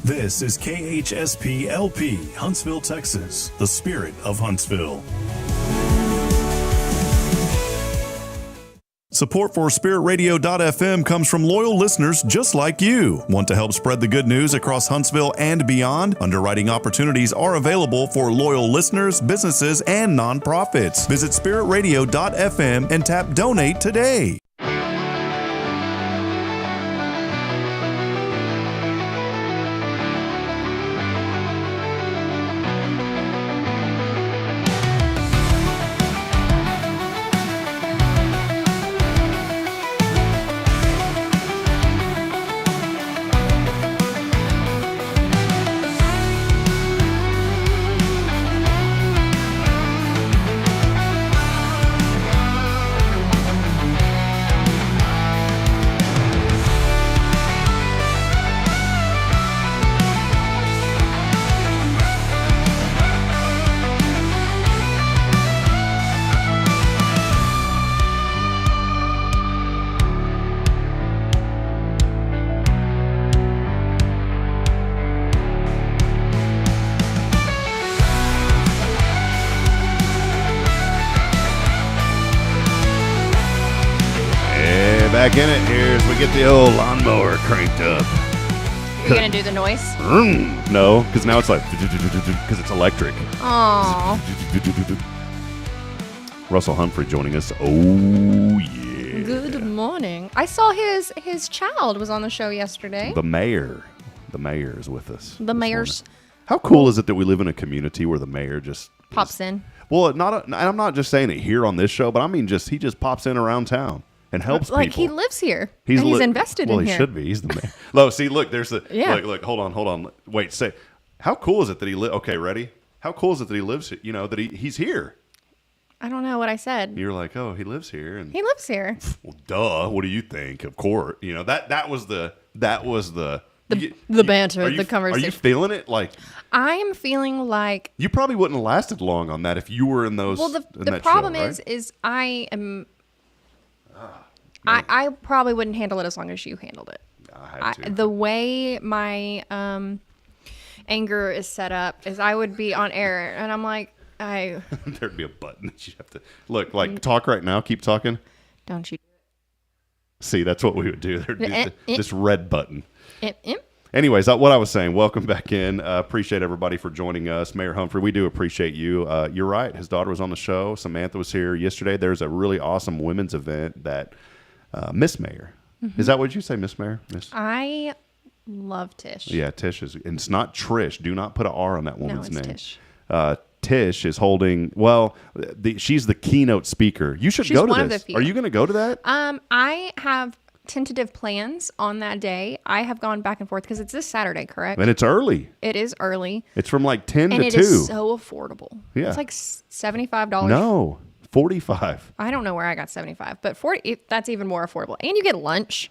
This is KHSP LP, Huntsville, Texas, the spirit of Huntsville. Support for SpiritRadio.fm comes from loyal listeners just like you. Want to help spread the good news across Huntsville and beyond? Underwriting opportunities are available for loyal listeners, businesses, and nonprofits. Visit SpiritRadio.fm and tap Donate today. back in it here as we get the old lawnmower cranked up. You're going to do the noise? No, because now it's like, because it's electric. Aww. Russell Humphrey joining us. Oh, yeah. Good morning. I saw his child was on the show yesterday. The mayor. The mayor is with us. The mayor's morning. How cool is it that we live in a community where the mayor just pops in? Well, and I'm not just saying it here on this show, but I mean he just pops in around town and helps like people. He lives here. He's invested in here. Well, he should be. He's the mayor. Look, there's the look. Hold on. Wait, say, how cool is it that he lives? Okay, ready? How cool is it that he lives? You know that he's here. I don't know what I said. You're like, oh, he lives here, and he lives here. Well, duh. What do you think? Of course, you know that was the banter, the conversation. Are you feeling it? Like, I am feeling like you probably wouldn't have lasted long on that if you were in those. Well, the problem is I am. I probably wouldn't handle it as long as you handled it. I had to. The way my anger is set up is I would be on air, and I'm like, there'd be a button that you'd have to look like. Talk right now. Keep talking. Don't you? See, that's what we would do. There'd be this red button. Anyways, what I was saying, welcome back in. Appreciate everybody for joining us. Mayor Humphrey, we do appreciate you. You're right. His daughter was on the show. Samantha was here yesterday. There's a really awesome women's event that Miss Mayor. Mm-hmm. Is that what you say, Miss Mayor? I love Tish. Yeah, Tish is. And it's not Trish. Do not put an R on that woman's name. Tish. Tish is holding, she's the keynote speaker. You should go to this. Are you going to go to that? I have tentative plans on that day. I have gone back and forth because it's this Saturday, correct? And it's early. It is early. It's from like 10 to 2. And it is so affordable. Yeah. It's like $75. No, $45. I don't know where I got 75, but 40, that's even more affordable. And you get lunch.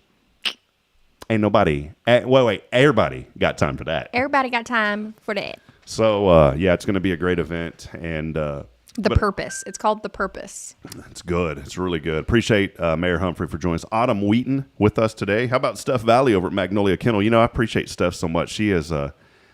Ain't nobody. Wait. Everybody got time for that. Everybody got time for that. So, it's going to be a great event. And The Purpose. It's called The Purpose. It's good. It's really good. Appreciate Mayor Humphrey for joining us. Autumn Wheaton with us today. How about Steph Valley over at Magnolia Kennel? You know, I appreciate Steph so much. She is, I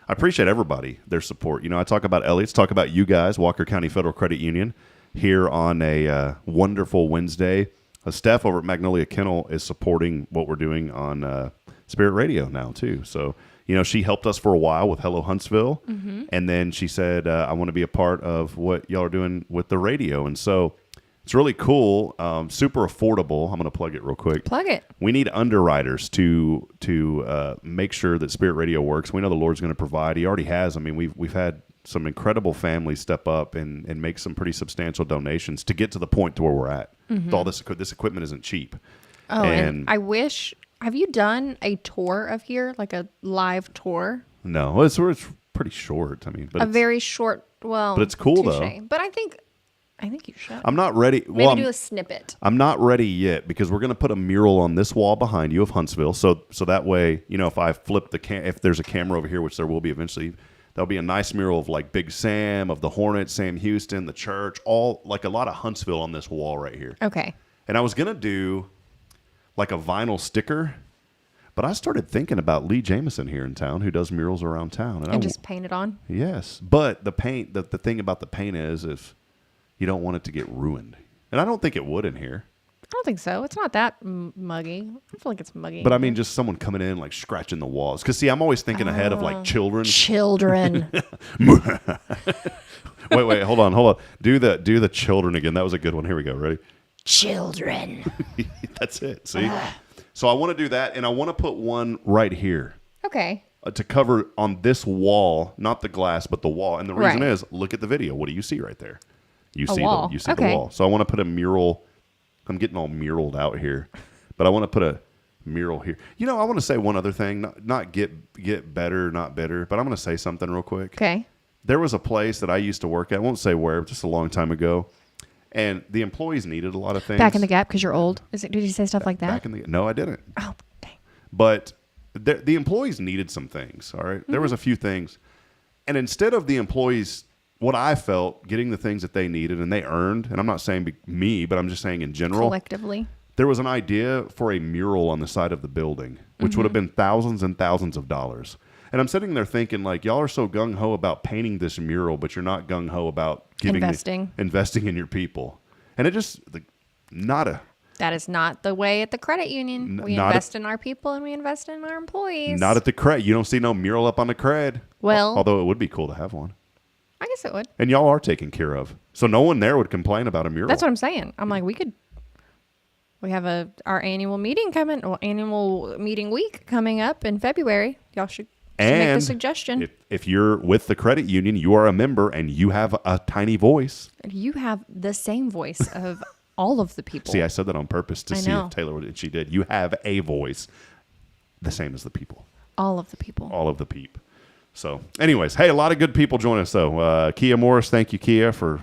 appreciate everybody, their support. You know, I talk about Elliot's, talk about you guys, Walker County Federal Credit Union, here on a wonderful Wednesday. Steph over at Magnolia Kennel is supporting what we're doing on Spirit Radio now, too. So, you know, she helped us for a while with Hello Huntsville, and then she said, I want to be a part of what y'all are doing with the radio. And so it's really cool, super affordable. I'm going to plug it real quick. Plug it. We need underwriters to make sure that Spirit Radio works. We know the Lord's going to provide. He already has. I mean, we've had some incredible families step up and make some pretty substantial donations to get to the point to where we're at. All this equipment isn't cheap. Oh, and I wish... Have you done a tour of here, like a live tour? No, it's pretty short. I mean, but very short. Well, but it's cool touché. though. But I think you should. I'm not ready. Maybe do a snippet. I'm not ready yet because we're going to put a mural on this wall behind you of Huntsville. So that way, you know, if I flip if there's a camera over here, which there will be eventually, there'll be a nice mural of like Big Sam, of the Hornets, Sam Houston, the church, all like a lot of Huntsville on this wall right here. Okay. And I was going to do like a vinyl sticker, but I started thinking about Lee Jameson here in town, who does murals around town, and just paint it on. Yes, but the paint, the thing about the paint is if you don't want it to get ruined, and I don't think it would in here. I don't think so. It's not that muggy. I feel like it's muggy. But I mean, just someone coming in like scratching the walls. Because see, I'm always thinking ahead of like children. Children. Wait, hold on. Do the children again. That was a good one. Here we go. Ready? Children. That's it. See? So I want to do that, and I want to put one right here. Okay. To cover on this wall, not the glass, but the wall. And the reason is, look at the video. What do you see right there? You see the wall. So I want to put a mural. I'm getting all muraled out here, but I want to put a mural here. You know, I want to say one other thing. Not get better, not bitter, but I'm going to say something real quick. Okay. There was a place that I used to work at. I won't say where, just a long time ago. And the employees needed a lot of things. Back in the Gap because you're old? Did you say stuff like that? No, I didn't. Oh, dang. But the employees needed some things, all right? There was a few things. And instead of the employees, what I felt, getting the things that they needed and they earned, and I'm not saying me, but I'm just saying in general. Collectively. There was an idea for a mural on the side of the building, which would have been thousands and thousands of dollars. And I'm sitting there thinking, like, y'all are so gung-ho about painting this mural, but you're not gung-ho about investing in your people. And it just, That is not the way at the credit union. We not invest in our people and we invest in our employees. Not at the cred. You don't see no mural up on the cred. Well, although it would be cool to have one. I guess it would. And y'all are taken care of. So no one there would complain about a mural. That's what I'm saying. I'm like, we have our annual meeting annual meeting week coming up in February. Y'all should make the suggestion. If you're with the credit union, you are a member and you have a tiny voice. You have the same voice of all of the people. See, I said that on purpose to see if Taylor would, and she did. You have a voice the same as the people. All of the people. All of the peep. So, anyways, hey, a lot of good people join us, though. Kia Morris, thank you, Kia, for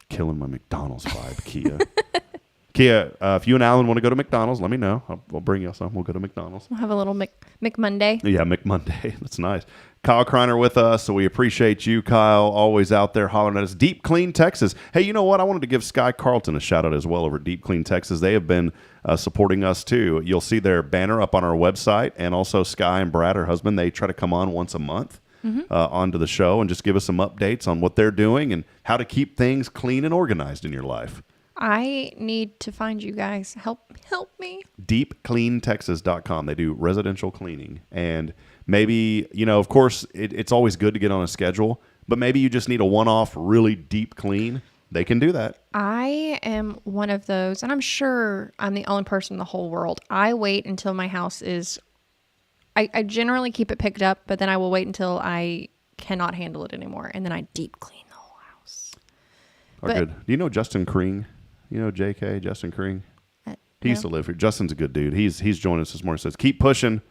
killing my McDonald's vibe, Kia. Kia, if you and Alan want to go to McDonald's, let me know. I'll bring you some. We'll go to McDonald's. We'll have a little McMonday. Yeah, McMonday. That's nice. Kyle Kreiner with us, so we appreciate you, Kyle, always out there hollering at us. Deep Clean Texas. Hey, you know what? I wanted to give Sky Carlton a shout-out as well over at Deep Clean Texas. They have been supporting us, too. You'll see their banner up on our website, and also Sky and Brad, her husband, they try to come on once a month onto the show and just give us some updates on what they're doing and how to keep things clean and organized in your life. I need to find you guys. Help me. DeepCleanTexas.com. They do residential cleaning. And maybe, of course, it's always good to get on a schedule, but maybe you just need a one-off, really deep clean. They can do that. I am one of those, and I'm sure I'm the only person in the whole world. I wait until my house is, I generally keep it picked up, but then I will wait until I cannot handle it anymore, and then I deep clean the whole house. Good. Do you know Justin Kring? You know JK, Justin Kring? He used to live here. Justin's a good dude. He's joined us this morning. Says, keep pushing.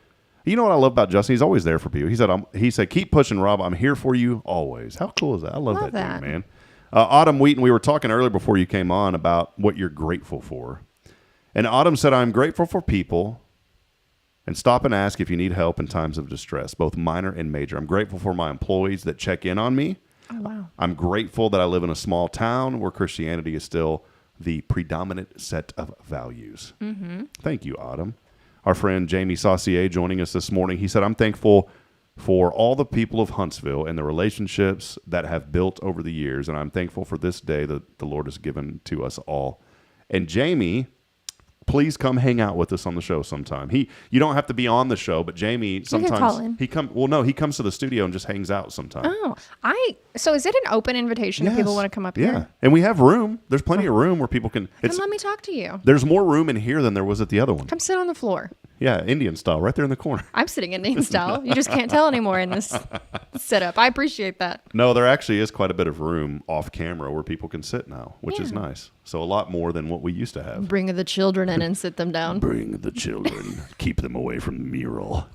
You know what I love about Justin? He's always there for people. He said, keep pushing, Rob. I'm here for you always. How cool is that? I love that dude, man. Autumn Wheaton, we were talking earlier before you came on about what you're grateful for. And Autumn said, I'm grateful for people and stop and ask if you need help in times of distress, both minor and major. I'm grateful for my employees that check in on me. Oh, wow. I'm grateful that I live in a small town where Christianity is still the predominant set of values. Mm-hmm. Thank you, Autumn. Our friend Jamie Saucier joining us this morning. He said, I'm thankful for all the people of Huntsville and the relationships that have built over the years, and I'm thankful for this day that the Lord has given to us all. And Jamie, please come hang out with us on the show sometime. You don't have to be on the show, but Jamie sometimes he comes to the studio and just hangs out sometime. Oh, so is it an open invitation if people want to come up here? Yeah, and we have room. There's plenty of room where people can. Come let me talk to you. There's more room in here than there was at the other one. Come sit on the floor. Yeah, Indian style, right there in the corner. I'm sitting Indian style. You just can't tell anymore in this setup. I appreciate that. No, there actually is quite a bit of room off camera where people can sit now, which is nice. So a lot more than what we used to have. Bring the children in and sit them down. Bring the children. Keep them away from the mural.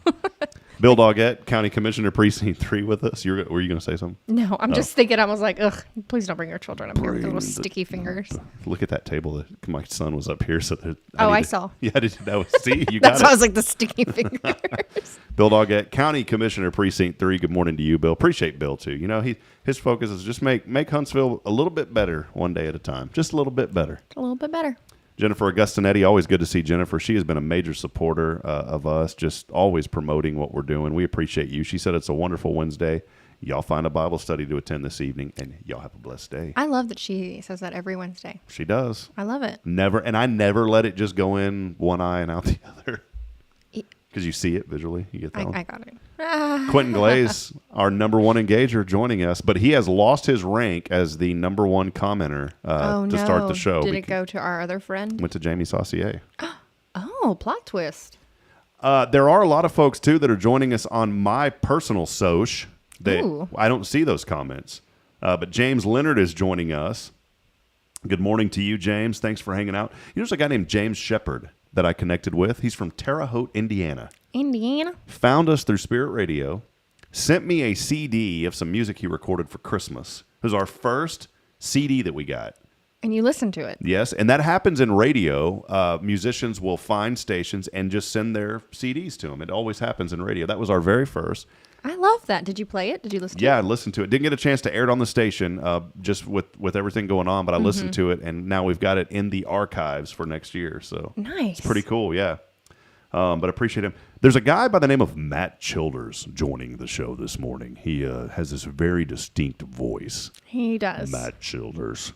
Bill Doggett, County Commissioner Precinct 3 with us. Were you going to say something? No, I'm just thinking, I was like, ugh, please don't bring your children up here with little sticky fingers. Look at that table. My son was up here. So I saw. Yeah, did you know? See, you got That's why I was like, the sticky fingers. Bill Doggett, County Commissioner Precinct 3. Good morning to you, Bill. Appreciate Bill, too. His focus is just make Huntsville a little bit better one day at a time. Just a little bit better. A little bit better. Jennifer Augustinetti, always good to see Jennifer. She has been a major supporter of us, just always promoting what we're doing. We appreciate you. She said it's a wonderful Wednesday. Y'all find a Bible study to attend this evening, and y'all have a blessed day. I love that she says that every Wednesday. She does. I love it. I never let it just go in one eye and out the other. Because you see it visually. You get that one? I got it. Quentin Glaze, our number one engager, joining us. But he has lost his rank as the number one commenter to start the show. Did it go to our other friend? Went to Jamie Saucier. Oh, plot twist. There are a lot of folks, too, that are joining us on my personal soch. I don't see those comments. But James Leonard is joining us. Good morning to you, James. Thanks for hanging out. There's a guy named James Shepard that I connected with. He's from Terre Haute, Indiana. Found us through Spirit Radio. Sent me a CD of some music he recorded for Christmas. It was our first CD that we got. And you listened to it. Yes, and that happens in radio. Musicians will find stations and just send their CDs to them. It always happens in radio. That was our very first. I love that. Did you play it? Did you listen to it? Yeah, I listened to it. Didn't get a chance to air it on the station just with everything going on, but I listened to it, and now we've got it in the archives for next year. So nice. It's pretty cool, yeah. But I appreciate him. There's a guy by the name of Matt Childers joining the show this morning. He has this very distinct voice. He does. Matt Childers.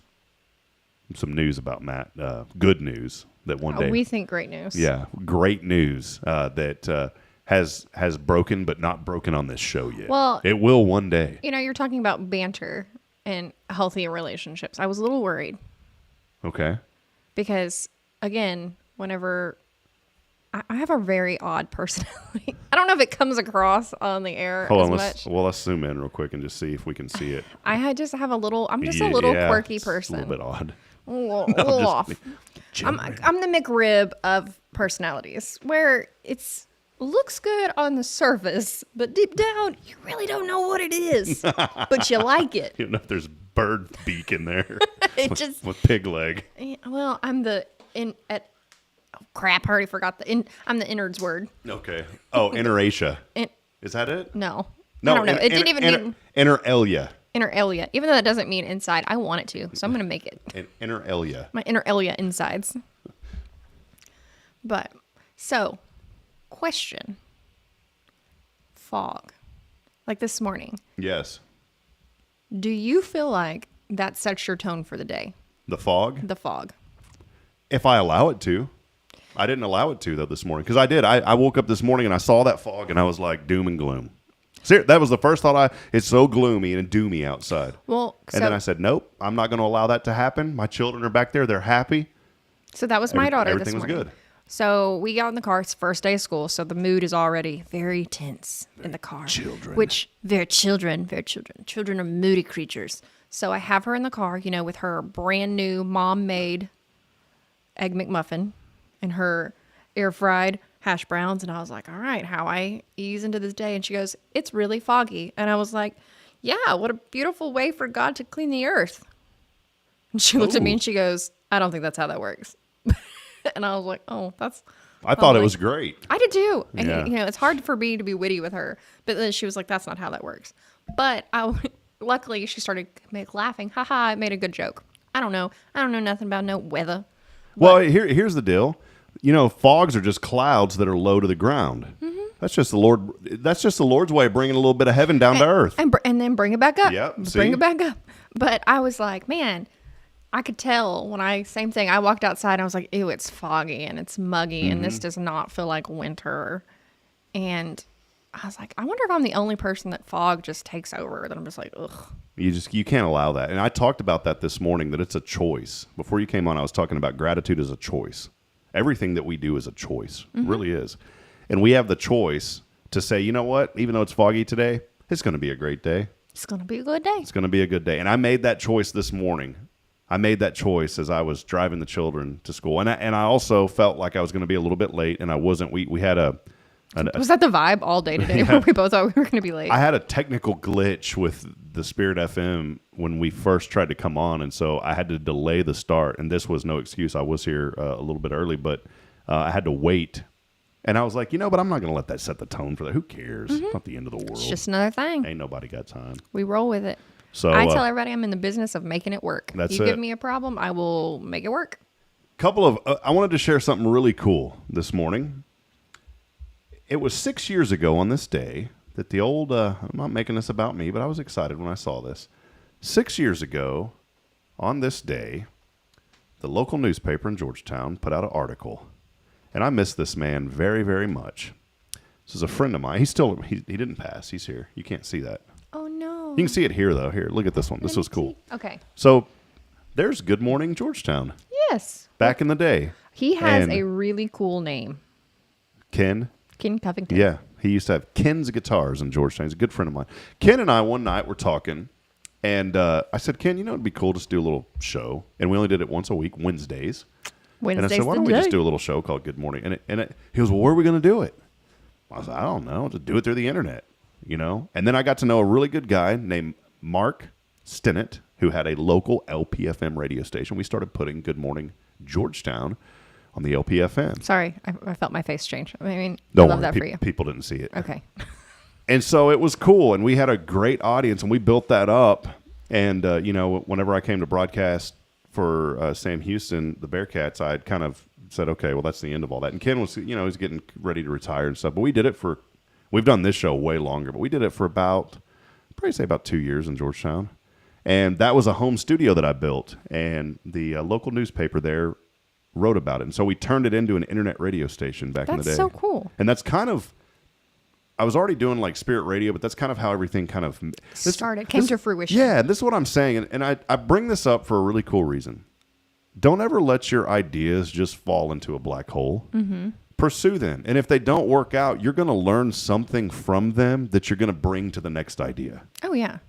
some news about Matt. Good news that one day We think great news. Yeah, great news that has broken, but not broken on this show yet. Well, it will one day. You're talking about banter and healthy relationships. I was a little worried Okay. because, again, whenever I have a very odd personality. I don't know if it comes across on the air Hold as on, much. let's zoom in real quick and just see if we can see it. I'm just a little quirky person. A little bit odd. A little off. I'm the McRib of personalities, where it's looks good on the surface, but deep down you really don't know what it is, but you like it. You don't know if there's bird beak in there with pig leg. Well, I'm the crap. I already forgot I'm the innards word. Okay. Oh, interatia. Is that it? No. No, I don't know. It didn't even mean inter alia. Inner alia. Even though that doesn't mean inside, I want it to, so I'm gonna make it. Inner alia. My inner alia insides. But so, question. Fog. Like this morning. Yes. Do you feel like that sets your tone for the day? The fog? The fog. If I allow it to. I didn't allow it to, though, this morning. Because I did. I woke up this morning and I saw that fog and I was like, doom and gloom. That was the first thought. It's so gloomy and doomy outside. Well, and then I said, nope, I'm not going to allow that to happen. My children are back there. They're happy. So that was my daughter this everything morning. was good. So we got in the car. It's first day of school. So the mood is already very tense in the car. Children. Children are moody creatures. So I have her in the car, with her brand new mom-made Egg McMuffin and her air-fried hash browns. And I was like, all right, how I ease into this day. And she goes, it's really foggy. And I was like, yeah, what a beautiful way for God to clean the earth. And she looked at me and she goes, I don't think that's how that works. And I was like, oh, I thought it was great. I did too. Yeah. And, it's hard for me to be witty with her. But then she was like, that's not how that works. But luckily she started laughing. Haha, I made a good joke. I don't know nothing about no weather. Well, here's the deal. Fogs are just clouds that are low to the ground. Mm-hmm. That's just the Lord. That's just the Lord's way of bringing a little bit of heaven down to earth, and then bring it back up. Yep, bring it back up. But I was like, man, I could tell when same thing. I walked outside and I was like, ew, it's foggy and it's muggy and this does not feel like winter. And I was like, I wonder if I'm the only person that fog just takes over. That I'm just like, ugh. You can't allow that. And I talked about that this morning, that it's a choice. Before you came on, I was talking about gratitude as a choice. Everything that we do is a choice. It really is. And we have the choice to say, you know what? Even though it's foggy today, it's going to be a great day. It's going to be a good day. It's going to be a good day. And I made that choice this morning. I made that choice as I was driving the children to school. And I also felt like I was going to be a little bit late, and I wasn't. We had was that the vibe all day today when we both thought we were going to be late? I had a technical glitch with the Spirit FM when we first tried to come on, and so I had to delay the start. And this was no excuse. I was here a little bit early, but I had to wait. And I was like, but I'm not going to let that set the tone for that. Who cares? It's not the end of the world. It's just another thing. Ain't nobody got time. We roll with it. So I tell everybody I'm in the business of making it work. That's you give me a problem, I will make it work. I wanted to share something really cool this morning. It was 6 years ago on this day that the old, I'm not making this about me, but I was excited when I saw this. 6 years ago on this day, the local newspaper in Georgetown put out an article. And I miss this man very, very much. This is a friend of mine. He didn't pass. He's here. You can't see that. Oh, no. You can see it here, though. Here, look at this one. This was cool. Okay. So there's Good Morning Georgetown. Yes. Back in the day. He has a really cool name. Ken Covington. Yeah. He used to have Ken's Guitars in Georgetown. He's a good friend of mine. Ken and I one night were talking, and I said, Ken, it'd be cool just to do a little show. And we only did it once a week, Wednesdays. And I said, why don't we just do a little show called Good Morning? And he goes, well, where are we going to do it? I was like, I don't know. Just do it through the internet, And then I got to know a really good guy named Mark Stinnett, who had a local LPFM radio station. We started putting Good Morning Georgetown on the LPFM. Sorry, I felt my face change. I Don't love worry, that for you. People didn't see it. Okay. And so it was cool, and we had a great audience, and we built that up. And, whenever I came to broadcast for Sam Houston, the Bearcats, I had kind of said, okay, well, that's the end of all that. And Ken was, he's getting ready to retire and stuff. But we've done this show way longer, but we did it for about 2 years in Georgetown. And that was a home studio that I built, and the local newspaper there wrote about it. And so we turned it into an internet radio station back in the day. That's so cool. And that's kind of, I was already doing like Spirit Radio, but that's kind of how everything kind of came to fruition. Yeah, this is what I'm saying. And I bring this up for a really cool reason. Don't ever let your ideas just fall into a black hole. Mm-hmm. Pursue them. And if they don't work out, you're going to learn something from them that you're going to bring to the next idea. Oh, yeah.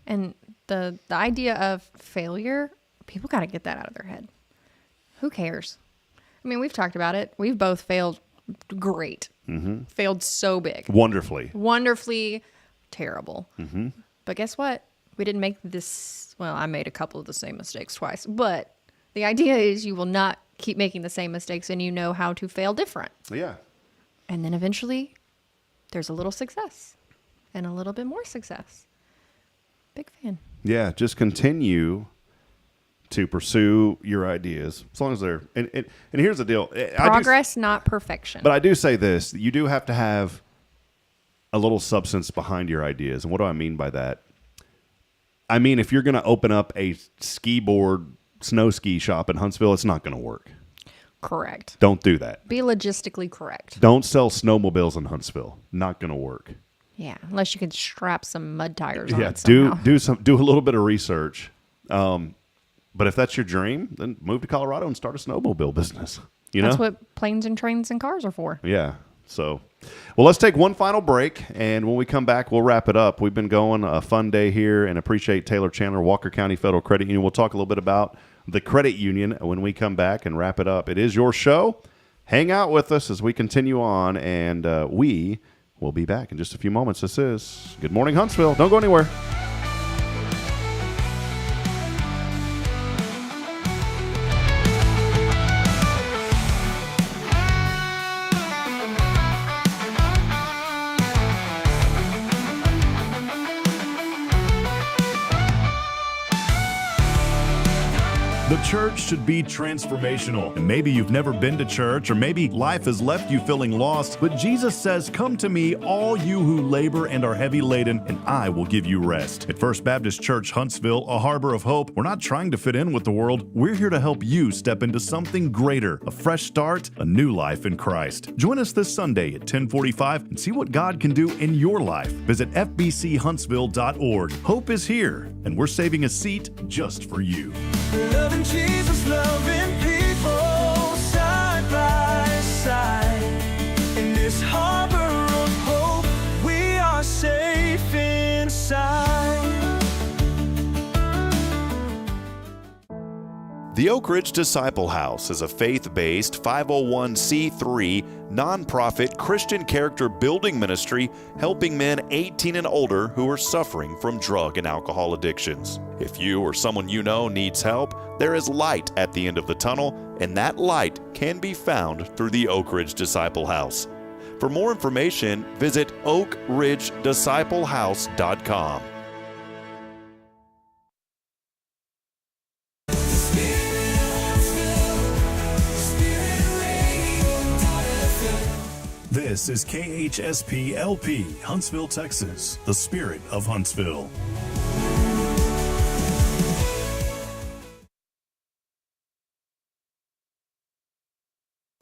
And the idea of failure, people got to get that out of their head. Who cares? I mean, we've talked about it. We've both failed great. Mm-hmm. Failed so big. Wonderfully terrible. Mm-hmm. But guess what? We didn't make this. Well, I made a couple of the same mistakes twice. But the idea is you will not keep making the same mistakes, and you know how to fail different. Yeah. And then eventually there's a little success and a little bit more success. Big fan. Yeah, just continue to pursue your ideas as long as they're and here's the deal. Progress, not perfection. But I do say this, you do have to have a little substance behind your ideas. And what do I mean by that? I mean, if you're going to open up a snow ski shop in Huntsville, it's not going to work. Correct. Don't do that. Be logistically correct. Don't sell snowmobiles in Huntsville. Not going to work. Yeah, unless you can strap some mud tires on it somehow. do a little bit of research. But if that's your dream, then move to Colorado and start a snowmobile business. That's what planes and trains and cars are for. Yeah. So, well, let's take one final break, and when we come back, we'll wrap it up. We've been going a fun day here, and appreciate Taylor Chandler, Walker County Federal Credit Union. We'll talk a little bit about the credit union when we come back and wrap it up. It is your show. Hang out with us as we continue on, and we will be back in just a few moments. This is Good Morning Huntsville. Don't go anywhere. The church should be transformational. And maybe you've never been to church, or maybe life has left you feeling lost, but Jesus says, "Come to me, all you who labor and are heavy laden, and I will give you rest." At First Baptist Church Huntsville, a harbor of hope, we're not trying to fit in with the world. We're here to help you step into something greater, a fresh start, a new life in Christ. Join us this Sunday at 10:45 and see what God can do in your life. Visit fbchuntsville.org. Hope is here, and we're saving a seat just for you. Loving Jesus, loving people side by side. In this harbor of hope, we are safe inside. The Oak Ridge Disciple House is a faith-based 501c3 nonprofit Christian character building ministry helping men 18 and older who are suffering from drug and alcohol addictions. If you or someone you know needs help, there is light at the end of the tunnel, and that light can be found through the Oak Ridge Disciple House. For more information, visit oakridgedisciplehouse.com. This is KHSP-LP, Huntsville, Texas, the spirit of Huntsville.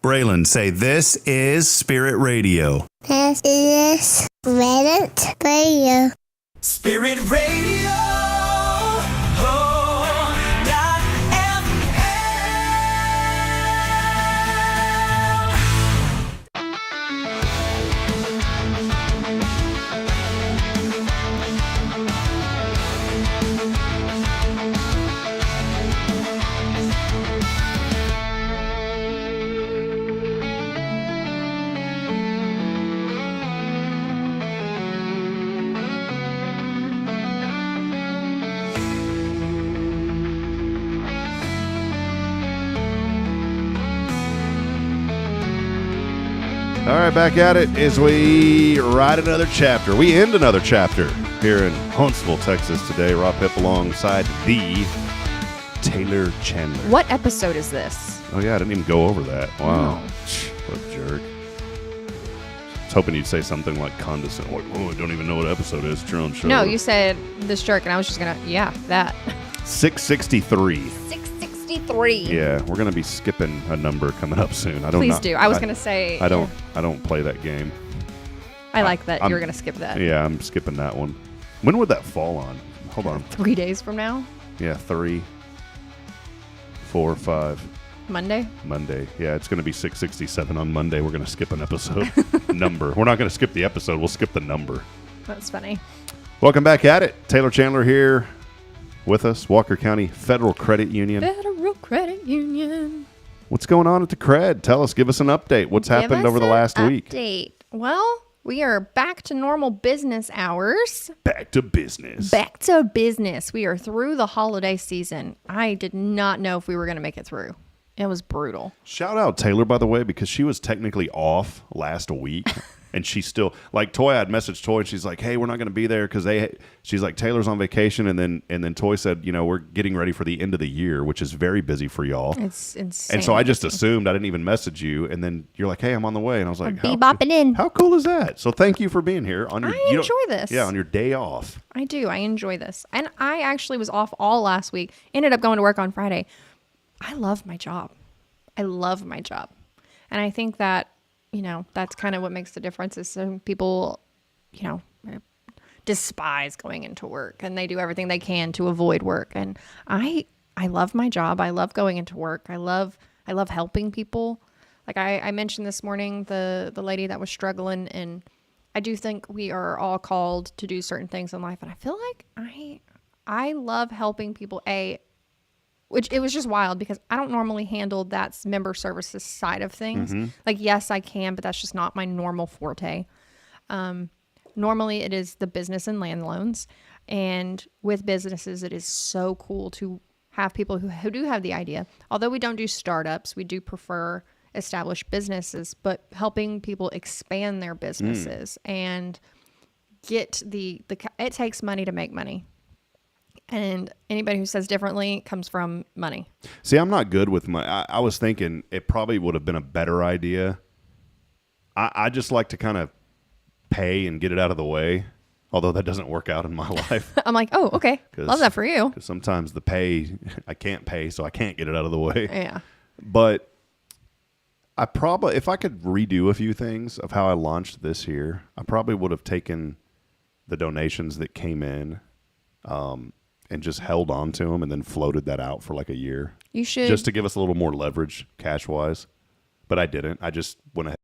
Braylon, say, "This is Spirit Radio." This is Spirit Radio. Spirit Radio. Oh, not All right, back at it as we write another chapter. We end another chapter here in Huntsville, Texas today. Rob Pip alongside the Taylor Chandler. What episode is this? Oh, yeah, I didn't even go over that. Wow. What a jerk. was hoping you'd say something like condescending. Like, oh, I don't even know what episode it is. It's your own show. No, you said this jerk, and I was just going to, that. 663. 663. Yeah, we're going to be skipping a number coming up soon. Please do. I was going to say. I don't play that game. I like that you're going to skip that. Yeah, I'm skipping that one. When would that fall on? Hold on. 3 days from now? Yeah, 3, 4, 5. Monday? Yeah, it's going to be 667 on Monday. We're going to skip an episode number. We're not going to skip the episode. We'll skip the number. That's funny. Welcome back at it. Taylor Chandler here with us, Walker County Federal Credit Union. Federal Credit Union. What's going on at the Cred? Tell us. Give us an update. What's happened over the last week? Well, we are back to normal business hours. Back to business. We are through the holiday season. I did not know if we were going to make it through. It was brutal. Shout out Taylor, by the way, because she was technically off last week. And she's still, like, Toy, I'd messaged Toy, and she's like, hey, we're not going to be there because she's like, Taylor's on vacation. And then Toy said, we're getting ready for the end of the year, which is very busy for y'all. It's insane. And so I just assumed, I didn't even message you. And then you're like, hey, I'm on the way. And I was like, bebopping in. How cool is that? So thank you for being here. I enjoy this. Yeah, on your day off. I do. I enjoy this. And I actually was off all last week. Ended up going to work on Friday. I love my job. And I think that, that's kind of what makes the difference is some people, despise going into work and they do everything they can to avoid work. And I love my job. I love going into work. I love helping people. Like I mentioned this morning, the lady that was struggling, and I do think we are all called to do certain things in life. And I feel like I love helping people, which it was just wild because I don't normally handle that member services side of things. Mm-hmm. Like, yes, I can, but that's just not my normal forte. Normally it is the business and land loans. And with businesses, it is so cool to have people who do have the idea. Although we don't do startups, we do prefer established businesses, but helping people expand their businesses and get it takes money to make money. And anybody who says differently comes from money. See, I'm not good with money. I was thinking it probably would have been a better idea. I just like to kind of pay and get it out of the way, although that doesn't work out in my life. I'm like, oh, okay. Love that for you. Because sometimes the pay, I can't pay, so I can't get it out of the way. Yeah. But I probably, if I could redo a few things of how I launched this year, I probably would have taken the donations that came in and just held on to them and then floated that out for like a year. You should. Just to give us a little more leverage cash-wise. But I didn't. I just went ahead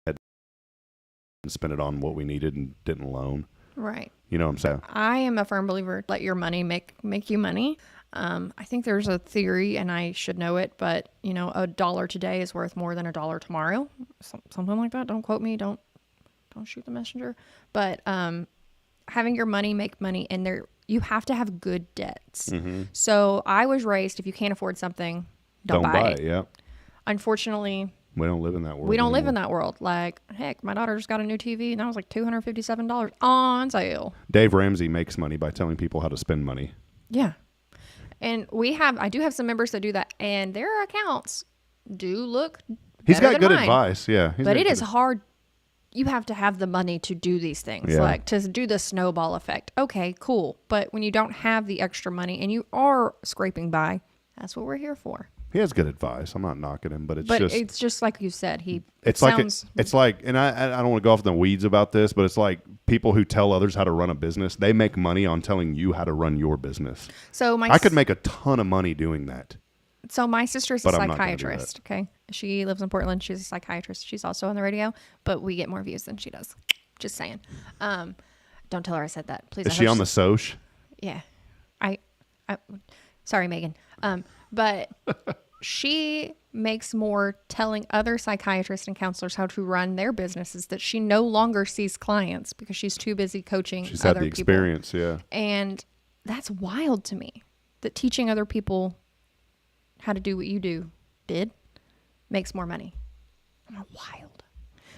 and spent it on what we needed and didn't loan. Right. You know what I'm saying? I am a firm believer, let your money make you money. I think there's a theory, and I should know it, but, $1 today is worth more than $1 tomorrow. Something like that. Don't quote me. Don't shoot the messenger. But having your money make money, and you have to have good debts. Mm-hmm. So I was raised, if you can't afford something, don't buy it. Yeah. Unfortunately, we don't live in that world. We don't live in that world. Like, heck, my daughter just got a new TV, and that was like $257 on sale. Dave Ramsey makes money by telling people how to spend money. Yeah. And I do have some members that do that, and their accounts do look He's got good mine. Advice, yeah. But it is hard. You have to have the money to do these things, like to do the snowball effect. Okay, cool. But when you don't have the extra money and you are scraping by, that's what we're here for. He has good advice. I'm not knocking him, but it's just like you said. It's like, and I don't want to go off in the weeds about this, but it's like people who tell others how to run a business. They make money on telling you how to run your business. So I could make a ton of money doing that. So my sister's a psychiatrist. Okay, she lives in Portland. She's a psychiatrist. She's also on the radio, but we get more views than she does. Just saying. Don't tell her I said that, please. Is she on the Soch? Yeah. I sorry, Megan. But she makes more telling other psychiatrists and counselors how to run their businesses that she no longer sees clients because she's too busy coaching other people. She's had the experience, yeah. And that's wild to me, that teaching other people how to do what you makes more money. I'm like, wild.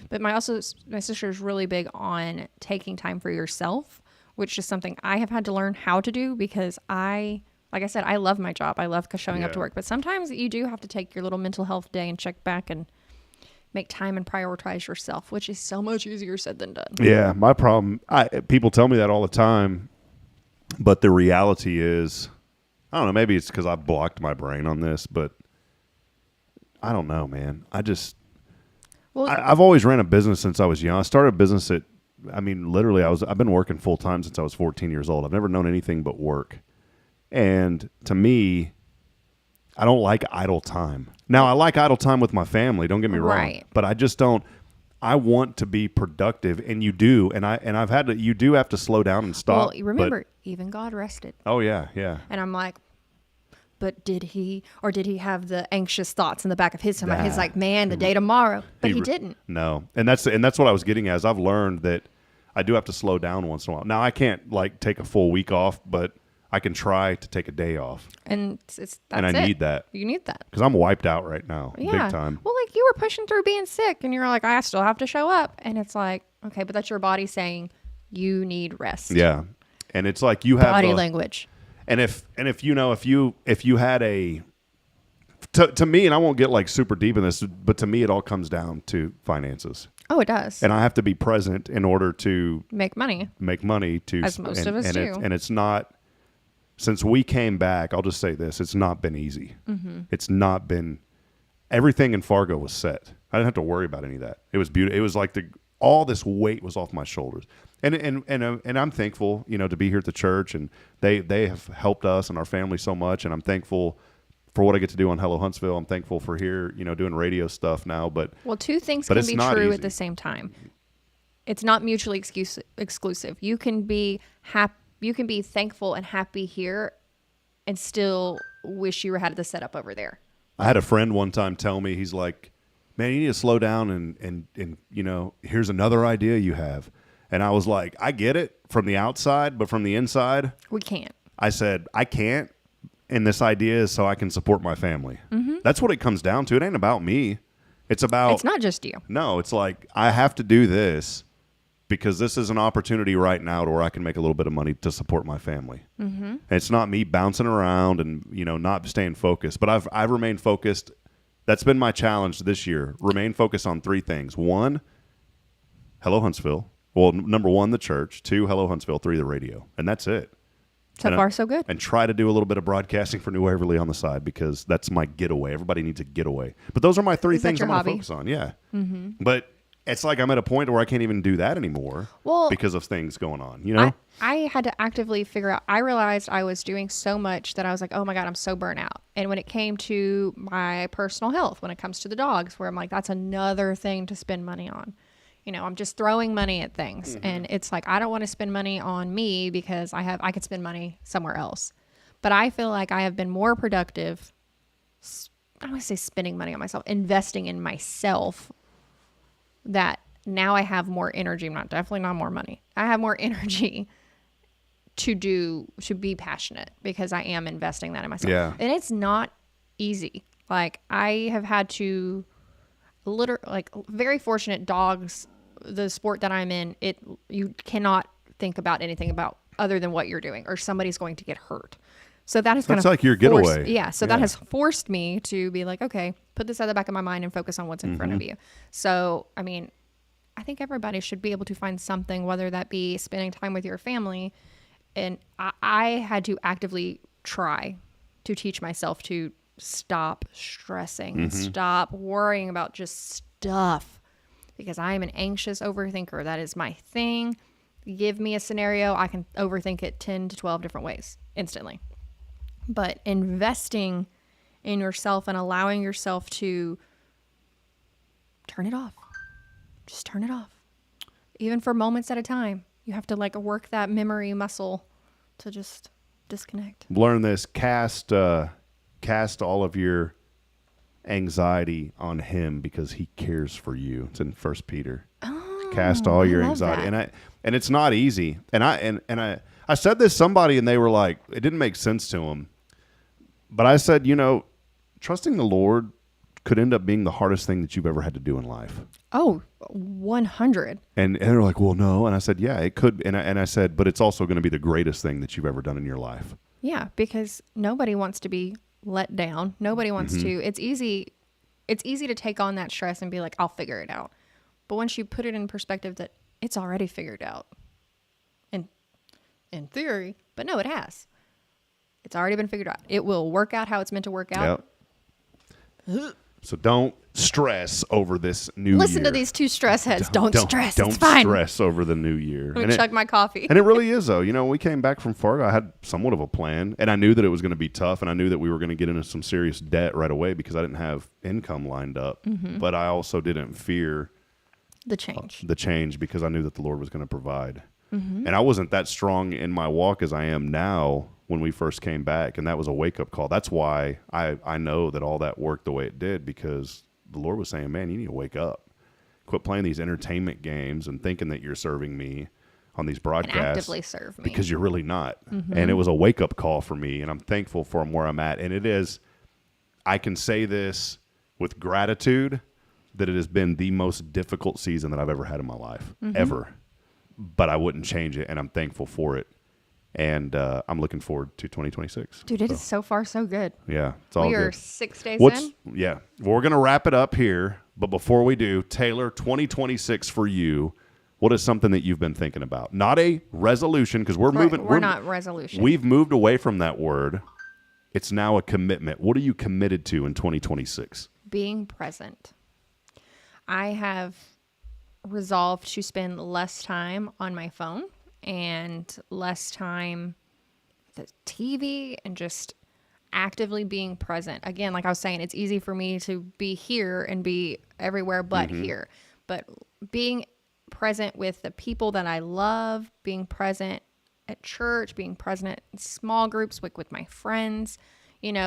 But my sister is really big on taking time for yourself, which is something I have had to learn how to do because like I said, I love my job. I love showing up to work. But sometimes you do have to take your little mental health day and check back and make time and prioritize yourself, which is so much easier said than done. Yeah, my problem, people tell me that all the time, but the reality is, I don't know, maybe it's because I blocked my brain on this, but I don't know, man. I've always ran a business since I was young. I started a business literally I've been working full time since I was 14 years old. I've never known anything but work. And to me, I don't like idle time. Now, I like idle time with my family, don't get me wrong. Right. But I just don't. I want to be productive, and you do. And I've had to. You do have to slow down and stop. Well, remember, even God rested. Oh yeah, yeah. And I'm like, but did he have the anxious thoughts in the back of his mind? He's like, man, the day tomorrow. But he didn't. No, and that's what I was getting at. Is I've learned that I do have to slow down once in a while. Now I can't take a full week off, but I can try to take a day off. And I need that. You need that. Because I'm wiped out right now, big time. Well, you were pushing through being sick, and you're like, I still have to show up. And it's like, okay, but that's your body saying you need rest. Yeah. And it's like you have body language. And if you had to me, and I won't get super deep in this, but to me it all comes down to finances. Oh, it does. And I have to be present in order to make money to, as most of us do. And it's not, since we came back, I'll just say this, it's not been easy. Mm-hmm. It's not been, everything in Fargo was set. I didn't have to worry about any of that. It was beautiful. It was like all this weight was off my shoulders. And I'm thankful, to be here at the church, and they have helped us and our family so much, and I'm thankful for what I get to do on Hello Huntsville. I'm thankful for here, doing radio stuff now. But two things can be true at the same time. It's not mutually exclusive. You can be happy. You can be thankful and happy here, and still wish you had the setup over there. I had a friend one time tell me, he's like, "Man, you need to slow down and here's another idea you have." And I was like, I get it from the outside, but from the inside, we can't. I said, I can't. And this idea is so I can support my family. Mm-hmm. That's what it comes down to. It ain't about me. It's not just you. No, it's like, I have to do this because this is an opportunity right now to where I can make a little bit of money to support my family. Mm-hmm. And it's not me bouncing around and, not staying focused, but I've remained focused. That's been my challenge this year. Remain focused on 3 things. 1, Hello Huntsville. Well, number 1, the church. 2, Hello Huntsville. 3, the radio. And that's it. So far, so good. And try to do a little bit of broadcasting for New Waverly on the side, because that's my getaway. Everybody needs a getaway. But those are my 3 things I'm going to focus on. Yeah. Mm-hmm. But it's like I'm at a point where I can't even do that anymore because of things going on, I had to actively figure out. I realized I was doing so much that I was like, oh my God, I'm so burnt out. And when it came to my personal health, when it comes to the dogs, where I'm like, that's another thing to spend money on. I'm just throwing money at things. Mm-hmm. And it's like, I don't want to spend money on me because I could spend money somewhere else. But I feel like I have been more productive. I don't want to say spending money on myself, investing in myself, that now I have more energy. Definitely not more money. I have more energy to be passionate because I am investing that in myself. Yeah. And it's not easy. Like, I have had to very fortunate dogs, the sport that I'm in, you cannot think about anything about other than what you're doing, or somebody's going to get hurt. So that is that's like your getaway. Yeah. So that has forced me to be like, okay, put this at the back of my mind and focus on what's in front of you. So, I think everybody should be able to find something, whether that be spending time with your family. And I had to actively try to teach myself to stop stressing and stop worrying about just stuff, because I am an anxious overthinker. That is my thing. Give me a scenario, I can overthink it 10 to 12 different ways instantly. But investing in yourself and allowing yourself to turn it off. Just turn it off. Even for moments at a time. You have to work that memory muscle to just disconnect. Learn this. Cast all of your anxiety on him because he cares for you. It's in 1 Peter. Oh, cast all your anxiety. That. And it's not easy. And I said this to somebody, and they were like, it didn't make sense to them. But I said, trusting the Lord could end up being the hardest thing that you've ever had to do in life. Oh, 100. And they're like, well, no. And I said, yeah, it could. And I said, but it's also going to be the greatest thing that you've ever done in your life. Yeah, because nobody wants to be let down. Nobody wants to. It's easy it's easy to take on that stress and be like, I'll figure it out. But once you put it in perspective that it's already figured out, in theory, but no, it has. It's already been figured out. It will work out how it's meant to work out. Yep. So don't stress over this new year. Listen to these two stress heads. Don't stress. Don't it's fine. stress over the new year. Let me chug my coffee. And it really is, though. You know, when we came back from Fargo, I had somewhat of a plan, and I knew that it was going to be tough, and I knew that we were going to get into some serious debt right away because I didn't have income lined up. Mm-hmm. But I also didn't fear the change. Because I knew that the Lord was going to provide. Mm-hmm. And I wasn't that strong in my walk as I am now when we first came back, and that was a wake-up call. That's why I know that all that worked the way it did, because the Lord was saying, man, you need to wake up. Quit playing these entertainment games and thinking that you're serving me on these broadcasts. And actively serve me. Because you're really not. Mm-hmm. And it was a wake-up call for me, and I'm thankful for where I'm at. And it is, I can say this with gratitude, that it has been the most difficult season that I've ever had in my life, ever. But I wouldn't change it, and I'm thankful for it. And I'm looking forward to 2026. Dude, it is so far so good. Yeah, it's all we good. are 6 days in. Yeah, we're going to wrap it up here. But before we do, Taylor, 2026 for you, what is something that you've been thinking about? Not a resolution, because we're moving. We're not resolution. We've moved away from that word. It's now a commitment. What are you committed to in 2026? Being present. I have resolved to spend less time on my phone and less time the TV and just actively being present. Again, like I was saying, it's easy for me to be here and be everywhere but here. But being present with the people that I love, being present at church, being present in small groups with my friends,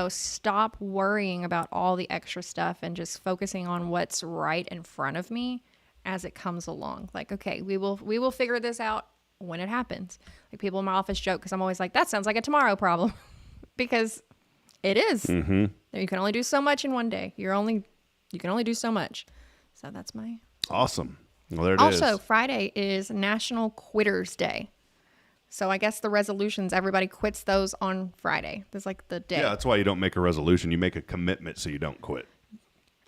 stop worrying about all the extra stuff and just focusing on what's right in front of me as it comes along. Like, okay, we will figure this out when it happens. Like, people in my office joke, because I'm always like, that sounds like a tomorrow problem. Because it is. Mm-hmm. You can only do so much in one day. You can only do so much. So that's my... Awesome. Well, there it is. Also, Friday is National Quitters Day. So I guess the resolutions, everybody quits those on Friday. That's like the day. Yeah, that's why you don't make a resolution. You make a commitment so you don't quit.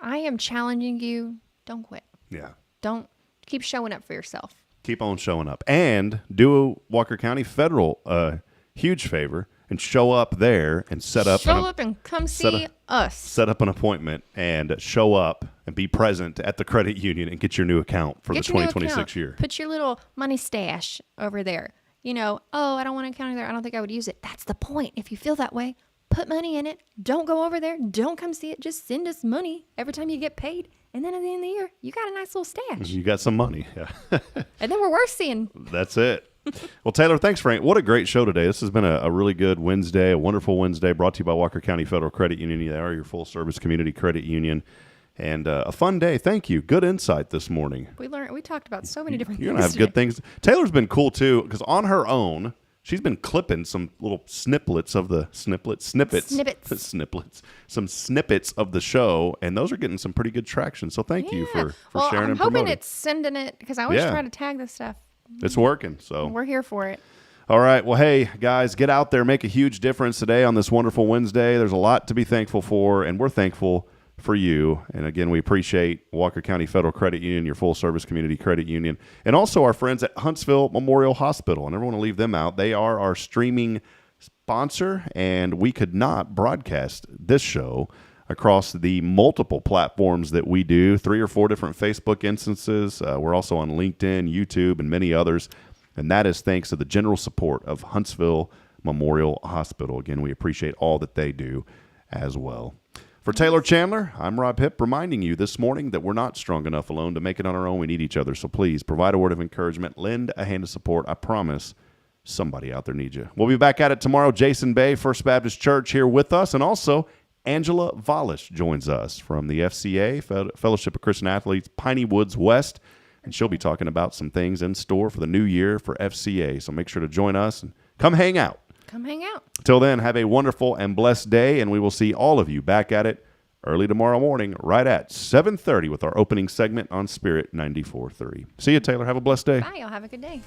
I am challenging you. Don't quit. Yeah. Don't keep showing up for yourself. Keep on showing up. And do Walker County Federal a huge favor and show up there and set up. Show up and come see us. Set up an appointment and show up and be present at the credit union and get your new account for the 2026 year. Put your little money stash over there. I don't want an account there. I don't think I would use it. That's the point. If you feel that way, put money in it. Don't go over there. Don't come see it. Just send us money every time you get paid. And then at the end of the year, you got a nice little stash. You got some money. Yeah. And then we're worth seeing. That's it. Well, Taylor, thanks, Frank. What a great show today. This has been a really good Wednesday, a wonderful Wednesday, brought to you by Walker County Federal Credit Union. They are your full-service community credit union. And a fun day. Thank you. Good insight this morning. We talked about so many different You're things. You're going to have good things. Taylor's been cool, too, because on her own, she's been clipping some little snippets of the some snippets of the show, and those are getting some pretty good traction. So thank you for sharing and promoting. I'm hoping it's sending it, because I always try to tag this stuff. It's working. So we're here for it. All right. Well, hey, guys, get out there. Make a huge difference today on this wonderful Wednesday. There's a lot to be thankful for, and we're thankful for you. And again, we appreciate Walker County Federal Credit Union, your full-service community credit union, and also our friends at Huntsville Memorial Hospital. I never want to leave them out. They are our streaming sponsor, and we could not broadcast this show across the multiple platforms that we do, 3 or 4 different Facebook instances. We're also on LinkedIn, YouTube, and many others, and that is thanks to the general support of Huntsville Memorial Hospital. Again, we appreciate all that they do as well. For Taylor Chandler, I'm Rob Hipp, reminding you this morning that we're not strong enough alone to make it on our own. We need each other. So please provide a word of encouragement. Lend a hand of support. I promise somebody out there needs you. We'll be back at it tomorrow. Jason Bay, First Baptist Church, here with us. And also, Angela Valish joins us from the FCA, Fellowship of Christian Athletes, Piney Woods West. And she'll be talking about some things in store for the new year for FCA. So make sure to join us and come hang out. Come hang out. Till then, have a wonderful and blessed day, and we will see all of you back at it early tomorrow morning, right at 7:30 with our opening segment on Spirit 94.3. See you, Taylor. Have a blessed day. Bye. Y'all have a good day.